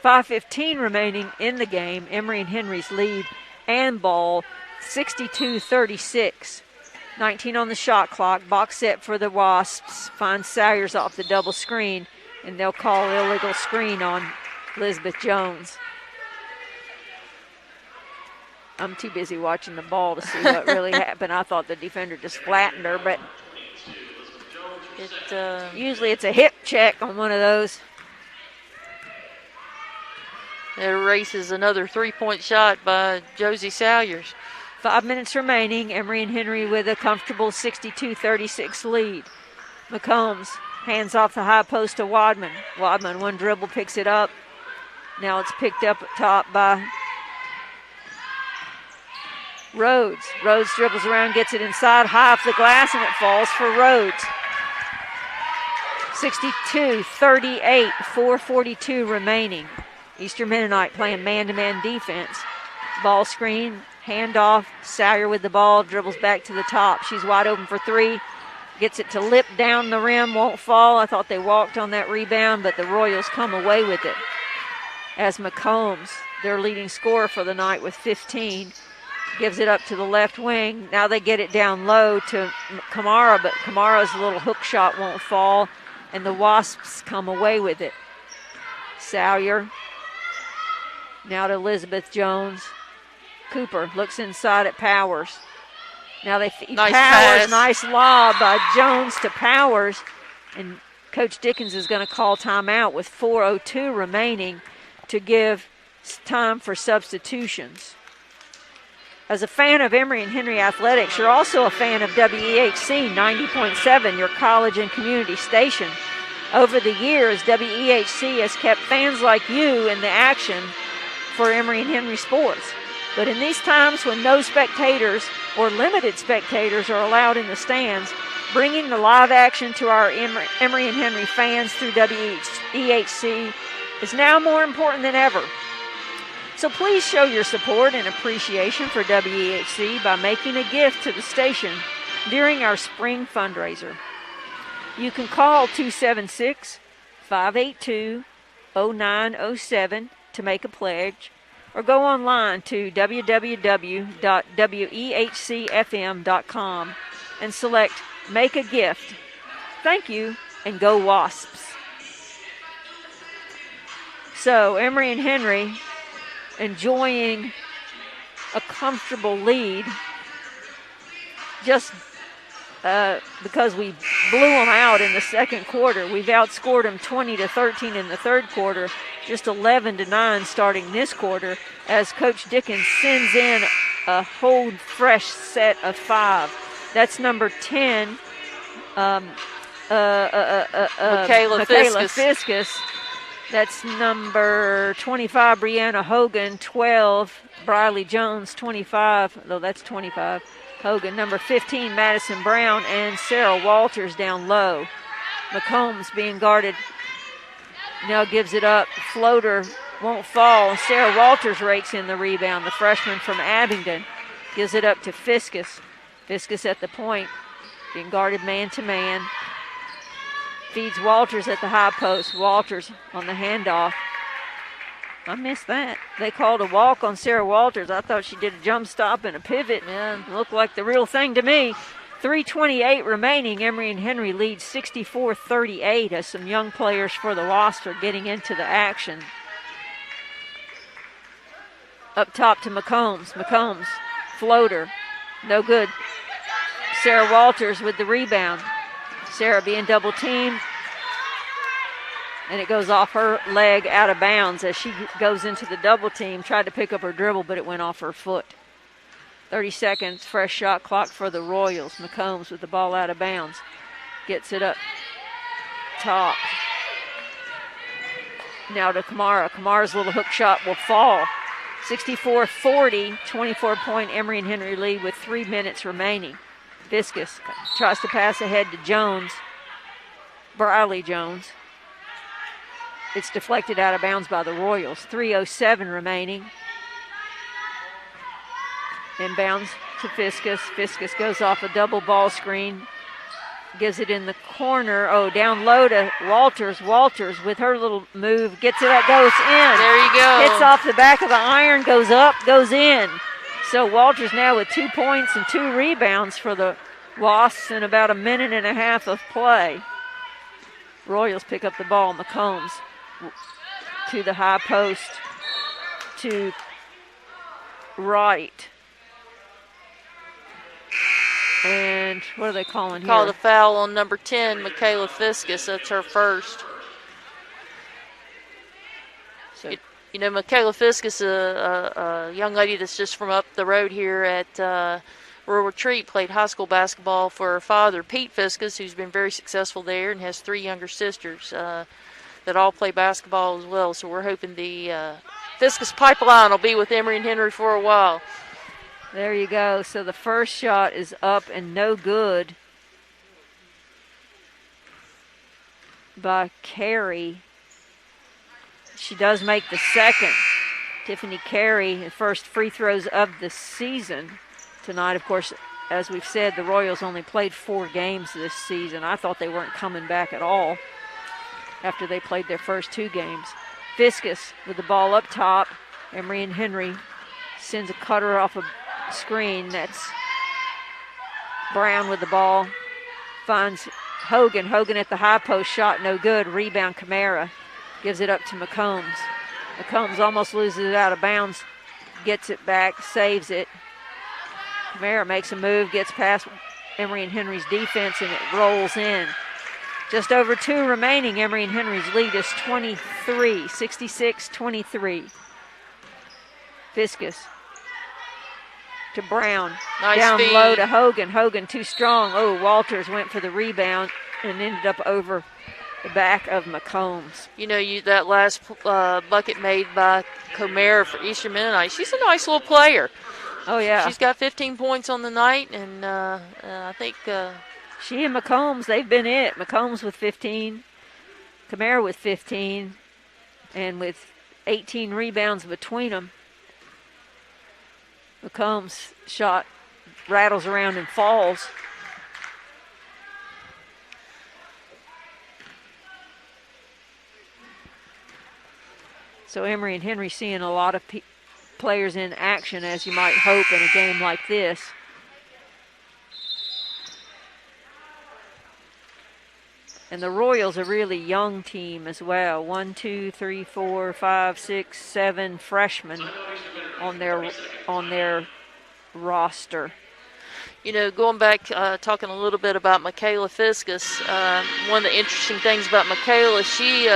B: 5:15 remaining in the game. Emory and Henry's lead and ball 62-36. 19 on the shot clock. Box set for the Wasps. Finds Sawyers off the double screen, and they'll call illegal screen on Elizabeth Jones. I'm too busy watching the ball to see what really happened. I thought the defender just flattened her, but usually it's a hip check on one of those.
C: It erases another 3-point shot by Josie Salyers.
B: 5 minutes remaining. Emory and Henry with a comfortable 62-36 lead. McCombs hands off the high post to Wadman. Wadman, one dribble, picks it up. Now it's picked up at top by Rhodes. Rhodes dribbles around, gets it inside, high off the glass, and it falls for Rhodes. 62-38, 4:42 remaining. Eastern Mennonite playing man-to-man defense. Ball screen, handoff. Salyer with the ball, dribbles back to the top. She's wide open for three. Gets it to lip down the rim, won't fall. I thought they walked on that rebound, but the Royals come away with it. As McCombs, their leading scorer for the night with 15, gives it up to the left wing. Now they get it down low to Kamara, but Kamara's little hook shot won't fall, and the Wasps come away with it. Salyer. Now to Elizabeth Jones. Cooper looks inside at Powers. Now they feed
C: Nice
B: Powers.
C: pass.
B: Nice lob by Jones to Powers. And Coach Dickens is going to call timeout with 4:02 remaining to give time for substitutions. As a fan of Emory and Henry Athletics, you're also a fan of WEHC 90.7, your college and community station. Over the years, WEHC has kept fans like you in the action for Emory and Henry sports. But in these times when no spectators or limited spectators are allowed in the stands, bringing the live action to our Emory and Henry fans through WEHC is now more important than ever. So please show your support and appreciation for WEHC by making a gift to the station during our spring fundraiser. You can call 276-582-0907 to make a pledge, or go online to www.wehcfm.com and select Make a Gift. Thank you, and go Wasps. So Emory and Henry enjoying a comfortable lead just because we blew them out in the second quarter. We've outscored them 20-13 in the third quarter, just 11-9 starting this quarter, as Coach Dickens sends in a whole fresh set of 5. That's number 10,
C: Michaela
B: Fiskus. That's number 25, Brianna Hogan. 12, Briley Jones. 25, though that's 25, Hogan. Number 15, Madison Brown, and Sarah Walters down low. McCombs being guarded. Now gives it up. Floater won't fall. Sarah Walters rakes in the rebound. The freshman from Abingdon gives it up to Fiskus. Fiskus at the point, being guarded man-to-man. Feeds Walters at the high post. Walters on the handoff. I missed that. They called a walk on Sarah Walters. I thought she did a jump stop and a pivot. Man, looked like the real thing to me. 3:28 remaining. Emory and Henry lead 64-38 as some young players for the Wasps are getting into the action. Up top to McCombs. McCombs, floater, no good. Sarah Walters with the rebound. Sarah being double teamed, and it goes off her leg out of bounds as she goes into the double team. Tried to pick up her dribble, but it went off her foot. 30 seconds, fresh shot clock for the Royals. McCombs with the ball out of bounds. Gets it up top. Now to Kamara. Kamara's little hook shot will fall. 64-40, 24-point Emory and Henry lead with 3 minutes remaining. Fiskus tries to pass ahead to Jones. Briley Jones. It's deflected out of bounds by the Royals. 3:07 remaining. Inbounds to Fiskus. Fiskus goes off a double ball screen. Gives it in the corner. Oh, down low to Walters. Walters with her little move. Gets it up, goes in.
C: There you go.
B: Hits off the back of the iron, goes up, goes in. So Walters now with 2 points and 2 rebounds for the Wasps in about a minute and a half of play. Royals pick up the ball. McCombs to the high post to right. And what are they calling here?
C: Called a foul on number 10, Michaela Fiskus. That's her first.
B: So,
C: You know, Michaela Fiskus, a young lady that's just from up the road here at Rural Retreat, played high school basketball for her father, Pete Fiskus, who's been very successful there and has 3 younger sisters. that all play basketball as well. So we're hoping the Fiscus pipeline will be with Emory and Henry for a while.
B: There you go. So the first shot is up and no good by Carey. She does make the second. Tiffany Carey, the first free throws of the season tonight. Of course, as we've said, the Royals only played 4 games this season. I thought they weren't coming back at all after they played their first 2 games. Fiscus with the ball up top. Emory and Henry sends a cutter off a screen. That's Brown with the ball. Finds Hogan. Hogan at the high post, shot no good. Rebound Camara. Gives it up to McCombs. McCombs almost loses it out of bounds. Gets it back, saves it. Camara makes a move, gets past Emory and Henry's defense, and it rolls in. Just over 2 remaining. Emory and Henry's lead is 23, 66-23. Fiscus to Brown.
C: Nice
B: down
C: feed.
B: Low to Hogan. Hogan too strong. Oh, Walters went for the rebound and ended up over the back of McCombs.
C: You know, that last bucket made by Comer for Eastern Mennonite, she's a nice little player.
B: Oh, yeah.
C: She's got 15 points on the night, and I think
B: she and McCombs, they've been it. McCombs with 15, Comer with 15, and with 18 rebounds between them. McCombs' shot rattles around and falls. So Emory and Henry seeing a lot of players in action, as you might hope in a game like this. And the Royals are a really young team as well. 1, 2, 3, 4, 5, 6, 7 freshmen on their roster.
C: You know, going back, talking a little bit about Michaela Fiscus, one of the interesting things about Michaela, she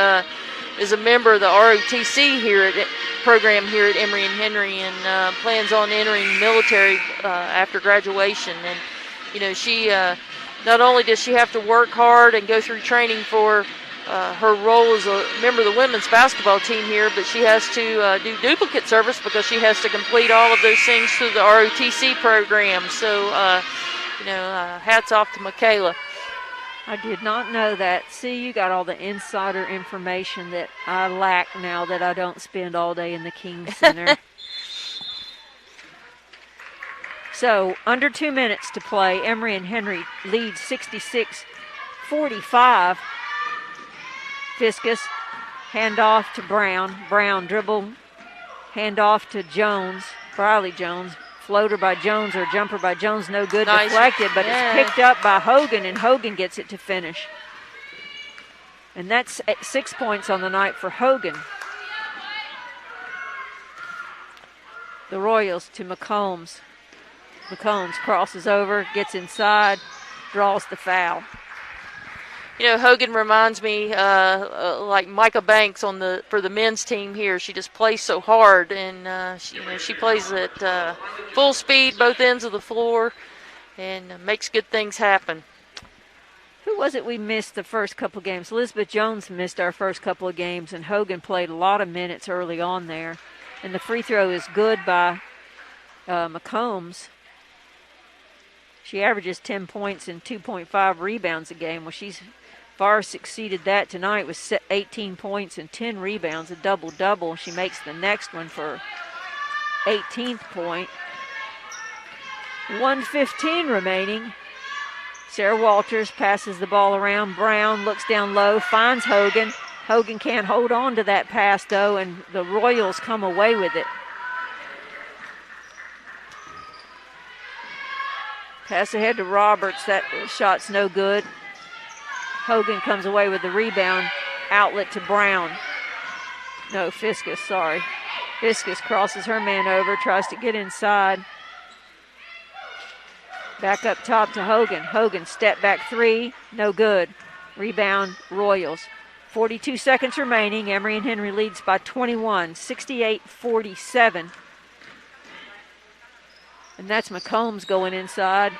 C: is a member of the ROTC program here at Emory and Henry, and plans on entering military after graduation. And you know, she not only does she have to work hard and go through training for her role as a member of the women's basketball team here, but she has to do duplicate service because she has to complete all of those things through the ROTC program. So, you know, hats off to Michaela.
B: I did not know that. See, you got all the insider information that I lack now that I don't spend all day in the King Center. So, under 2 minutes to play. Emory and Henry lead 66-45. Fiscus, handoff to Brown. Brown dribble, handoff to Jones, Briley Jones. Floater by Jones or jumper by Jones, no good, nice. Deflected, but it's picked up by Hogan, and Hogan gets it to finish. And that's 6 points on the night for Hogan. The Royals to McCombs. McCombs crosses over, gets inside, draws the foul.
C: You know, Hogan reminds me like Micah Banks for the men's team here. She just plays so hard, and she plays at full speed, both ends of the floor, and makes good things happen.
B: Who was it we missed the first couple games? Elizabeth Jones missed our first couple of games, and Hogan played a lot of minutes early on there. And the free throw is good by McCombs. She averages 10 points and 2.5 rebounds a game. Well, she's far exceeded that tonight with 18 points and 10 rebounds, a double-double. She makes the next one for 18th point. 1:15 remaining. Sarah Walters passes the ball around. Brown looks down low, finds Hogan. Hogan can't hold on to that pass, though, and the Royals come away with it. Pass ahead to Roberts. That shot's no good. Hogan comes away with the rebound. Outlet to Brown. No, Fiscus, sorry. Fiscus crosses her man over, tries to get inside. Back up top to Hogan. Hogan, step back three, no good. Rebound, Royals. 42 seconds remaining. Emory and Henry leads by 21, 68-47. And that's McCombs going inside.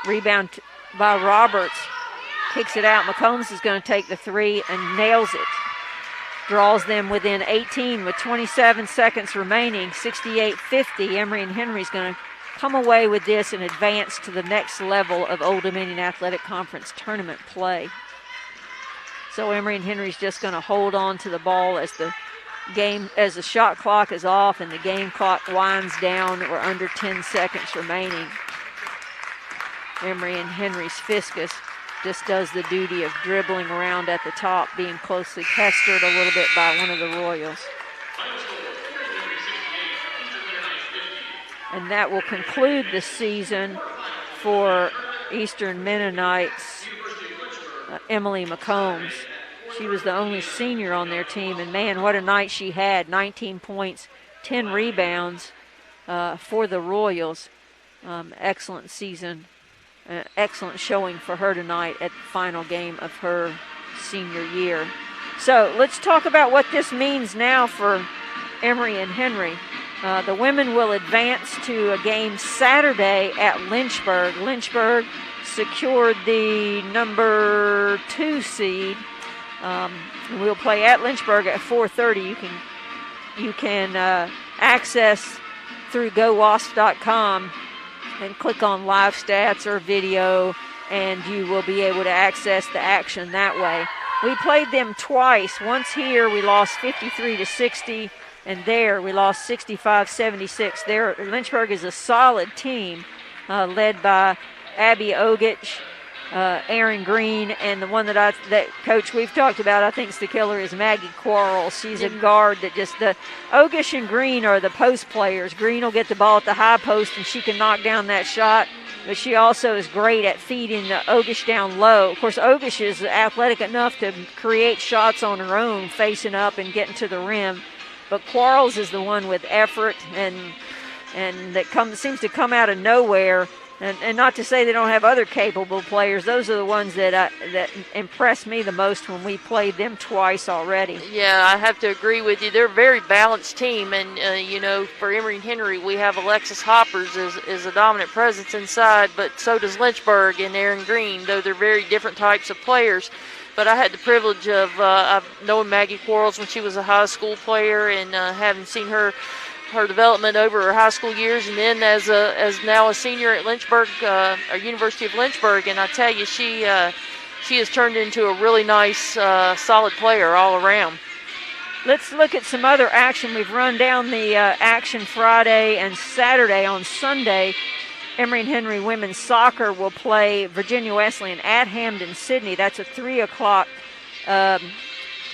B: Rebound by Roberts. Kicks it out. McCombs is going to take the three and nails it. draws them within 18 with 27 seconds remaining, 68-50. Emory and Henry's going to come away with this and advance to the next level of Old Dominion Athletic Conference tournament play. So Emory and Henry's just going to hold on to the ball as the shot clock is off and the game clock winds down. We're under 10 seconds remaining. Emory and Henry's Fiscus just does the duty of dribbling around at the top, being closely pestered a little bit by one of the Royals. And that will conclude the season for Eastern Mennonite's Emily McCombs. She was the only senior on their team, and man, what a night she had. 19 points, 10 rebounds for the Royals. Excellent season, excellent showing for her tonight at the final game of her senior year. So let's talk about what this means now for Emory and Henry. The women will advance to a game Saturday at Lynchburg. Lynchburg secured the number 2 seed. We'll play at Lynchburg at 4:30. You can access through GoWasp.com and click on live stats or video, and you will be able to access the action that way. We played them twice. Once here, we lost 53-60, and there we lost 65-76. There, Lynchburg is a solid team led by Abby Ogich, Aaron Green, and the one that Coach we've talked about, I think is the killer, is Maggie Quarles. She's a guard that the Ogish and Green are the post players. Green will get the ball at the high post and she can knock down that shot, but she also is great at feeding the Ogish down low. Of course, Ogish is athletic enough to create shots on her own, facing up and getting to the rim, but Quarles is the one with effort and that seems to come out of nowhere. And not to say they don't have other capable players. Those are the ones that impressed me the most when we played them twice already.
C: Yeah, I have to agree with you. They're a very balanced team. And, for Emory and Henry, we have Alexis Hoppers as a dominant presence inside, but so does Lynchburg and Aaron Green, though they're very different types of players. But I had the privilege of knowing Maggie Quarles when she was a high school player and having seen her development over her high school years, and then as now a senior at Lynchburg, or University of Lynchburg, and I tell you, she has turned into a really nice, solid player all around.
B: Let's look at some other action. We've run down the action Friday and Saturday. On Sunday, Emory and Henry women's soccer will play Virginia Wesleyan at Hampden Sydney. That's a 3 o'clock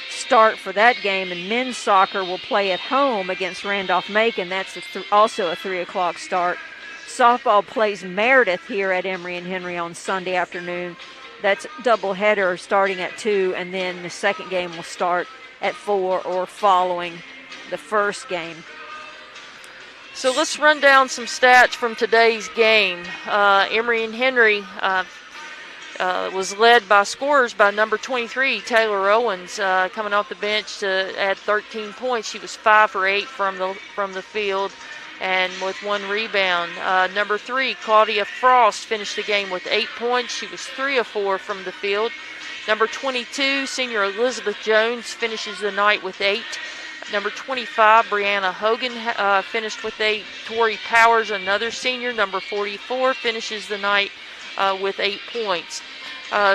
B: start for that game, and men's soccer will play at home against Randolph-Macon. That's also a 3 o'clock start. Softball plays Meredith here at Emory and Henry on Sunday afternoon. That's doubleheader starting at 2, and then the second game will start at 4 or following the first game.
C: So let's run down some stats from today's game. Emory and Henry was led by scorers by number 23, Taylor Owens, coming off the bench to add 13 points. She was 5 for 8 from the field and with 1 rebound. Number 3, Claudia Frost, finished the game with 8 points. She was 3 of 4 from the field. Number 22, senior Elizabeth Jones, finishes the night with 8. Number 25, Brianna Hogan, finished with 8. Tori Powers, another senior, number 44, finishes the night with 8 points.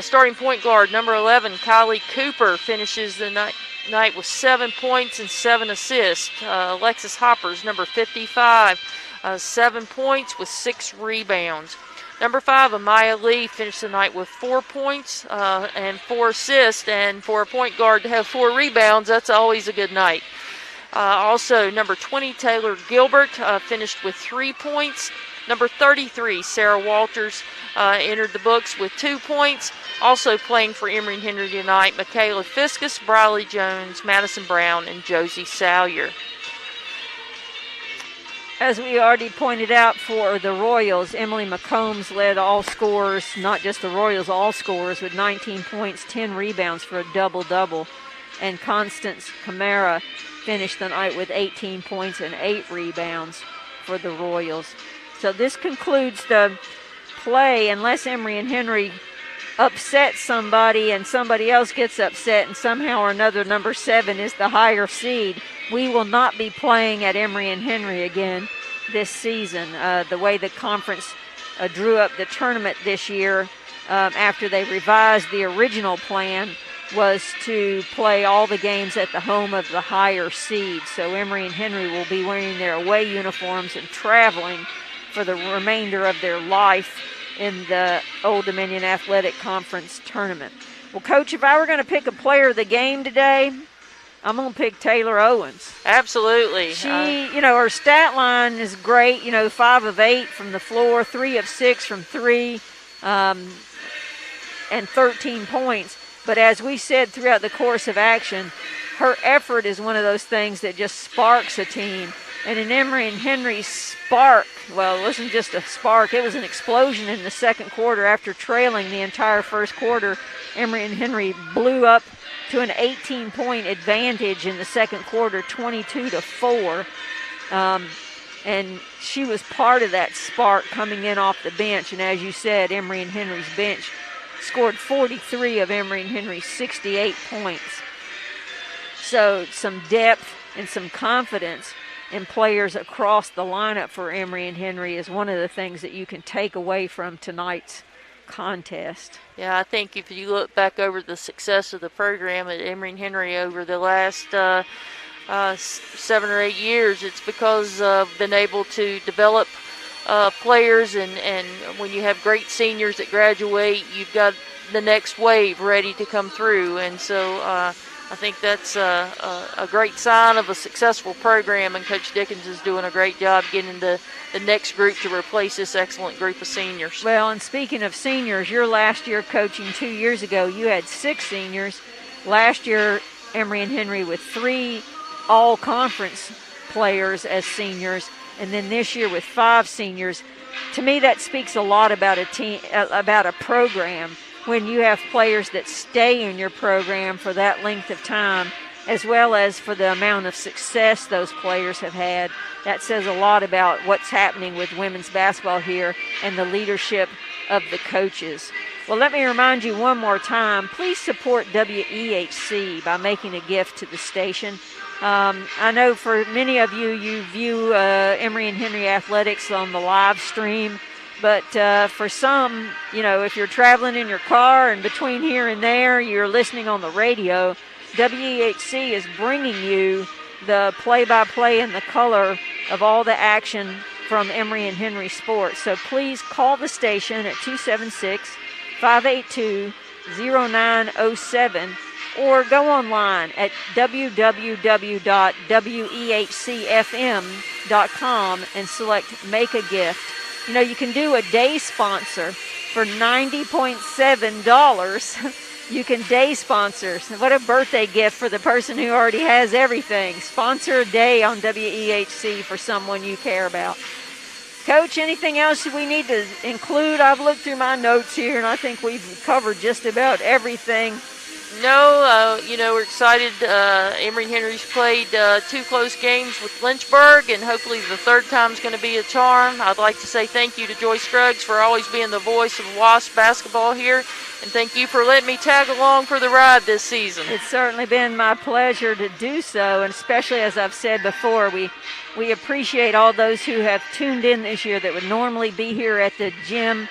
C: Starting point guard, number 11, Kylie Cooper, finishes the night with 7 points and 7 assists. Alexis Hoppers, number 55, 7 points with 6 rebounds. Number 5, Amaya Lee, finished the night with 4 points and 4 assists. And for a point guard to have 4 rebounds, that's always a good night. Also, number 20, Taylor Gilbert, finished with 3 points. Number 33, Sarah Walters, entered the books with 2 points. Also playing for Emory and Henry tonight, Michaela Fiscus, Briley Jones, Madison Brown, and Josie Salyer.
B: As we already pointed out for the Royals, Emily McCombs led all scorers, not just the Royals, all scorers with 19 points, 10 rebounds for a double-double. And Constance Camara finished the night with 18 points and 8 rebounds for the Royals. So this concludes the play, unless Emory and Henry upset somebody and somebody else gets upset and somehow or another number 7 is the higher seed, we will not be playing at Emory and Henry again this season. The way the conference drew up the tournament this year after they revised the original plan was to play all the games at the home of the higher seed. So Emory and Henry will be wearing their away uniforms and traveling for the remainder of their life in the Old Dominion Athletic Conference tournament. Well, Coach, if I were going to pick a player of the game today, I'm going to pick Taylor Owens.
C: Absolutely.
B: She, her stat line is great, 5 of 8 from the floor, 3 of 6 from 3, and 13 points. But as we said throughout the course of action, her effort is one of those things that just sparks a team. And in Emory and Henry's spark, well, it wasn't just a spark, it was an explosion in the second quarter after trailing the entire first quarter. Emory and Henry blew up to an 18-point advantage in the second quarter, 22-4. And she was part of that spark coming in off the bench. And as you said, Emory and Henry's bench scored 43 of Emory and Henry's 68 points. So some depth and some confidence in players across the lineup for Emory and Henry is one of the things that you can take away from tonight's contest.
C: Yeah, I think if you look back over the success of the program at Emory and Henry over the last 7 or 8 years, it's because of been able to develop players, and when you have great seniors that graduate, you've got the next wave ready to come through. And so I think that's a great sign of a successful program, and Coach Dickens is doing a great job getting the next group to replace this excellent group of seniors.
B: Well, and speaking of seniors, your last year coaching 2 years ago, you had 6 seniors. Last year, Emory and Henry with 3 all-conference players as seniors, and then this year with 5 seniors. To me, that speaks a lot about a team, about a program. When you have players that stay in your program for that length of time, as well as for the amount of success those players have had, that says a lot about what's happening with women's basketball here and the leadership of the coaches. Well, let me remind you one more time, please support WEHC by making a gift to the station. I know for many of you, you view Emory and Henry Athletics on the live stream, but for some, if you're traveling in your car and between here and there, you're listening on the radio, WEHC is bringing you the play-by-play and the color of all the action from Emory and Henry sports. So please call the station at 276-582-0907 or go online at www.wehcfm.com and select Make a Gift. You can do a day sponsor for $90.7. You can day sponsor. What a birthday gift for the person who already has everything. Sponsor a day on WEHC for someone you care about. Coach, anything else we need to include? I've looked through my notes here, and I think we've covered just about everything.
C: No, we're excited. Emory and Henry's played 2 close games with Lynchburg, and hopefully the third time's going to be a charm. I'd like to say thank you to Joyce Scruggs for always being the voice of WASP basketball here, and thank you for letting me tag along for the ride this season.
B: It's certainly been my pleasure to do so, and especially as I've said before, we appreciate all those who have tuned in this year that would normally be here at the gym,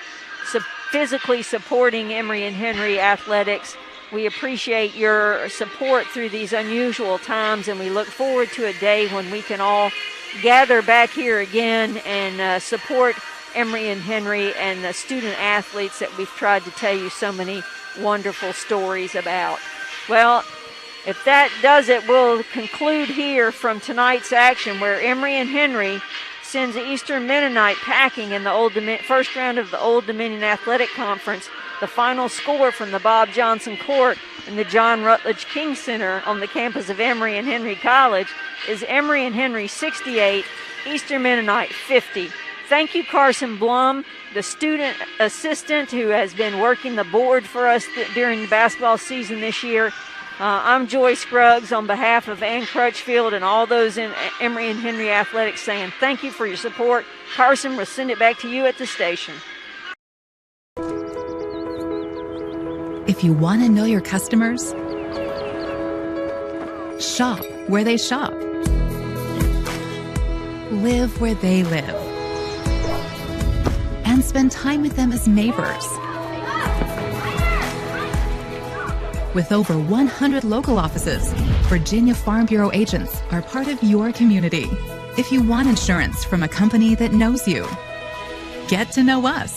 B: physically supporting Emory and Henry athletics. We appreciate your support through these unusual times, and we look forward to a day when we can all gather back here again and support Emory and Henry and the student athletes that we've tried to tell you so many wonderful stories about. Well, if that does it, we'll conclude here from tonight's action where Emory and Henry sends Eastern Mennonite packing in the first round of the Old Dominion Athletic Conference. The final score from the Bob Johnson Court in the John Rutledge King Center on the campus of Emory and Henry College is Emory and Henry 68, Eastern Mennonite 50. Thank you, Carson Blum, the student assistant who has been working the board for us during the basketball season this year. I'm Joy Scruggs on behalf of Ann Crutchfield and all those in Emory and Henry Athletics saying thank you for your support. Carson, we'll send it back to you at the station.
A: If you want to know your customers, shop where they shop. Live where they live. And spend time with them as neighbors. With over 100 local offices, Virginia Farm Bureau agents are part of your community. If you want insurance from a company that knows you, get to know us.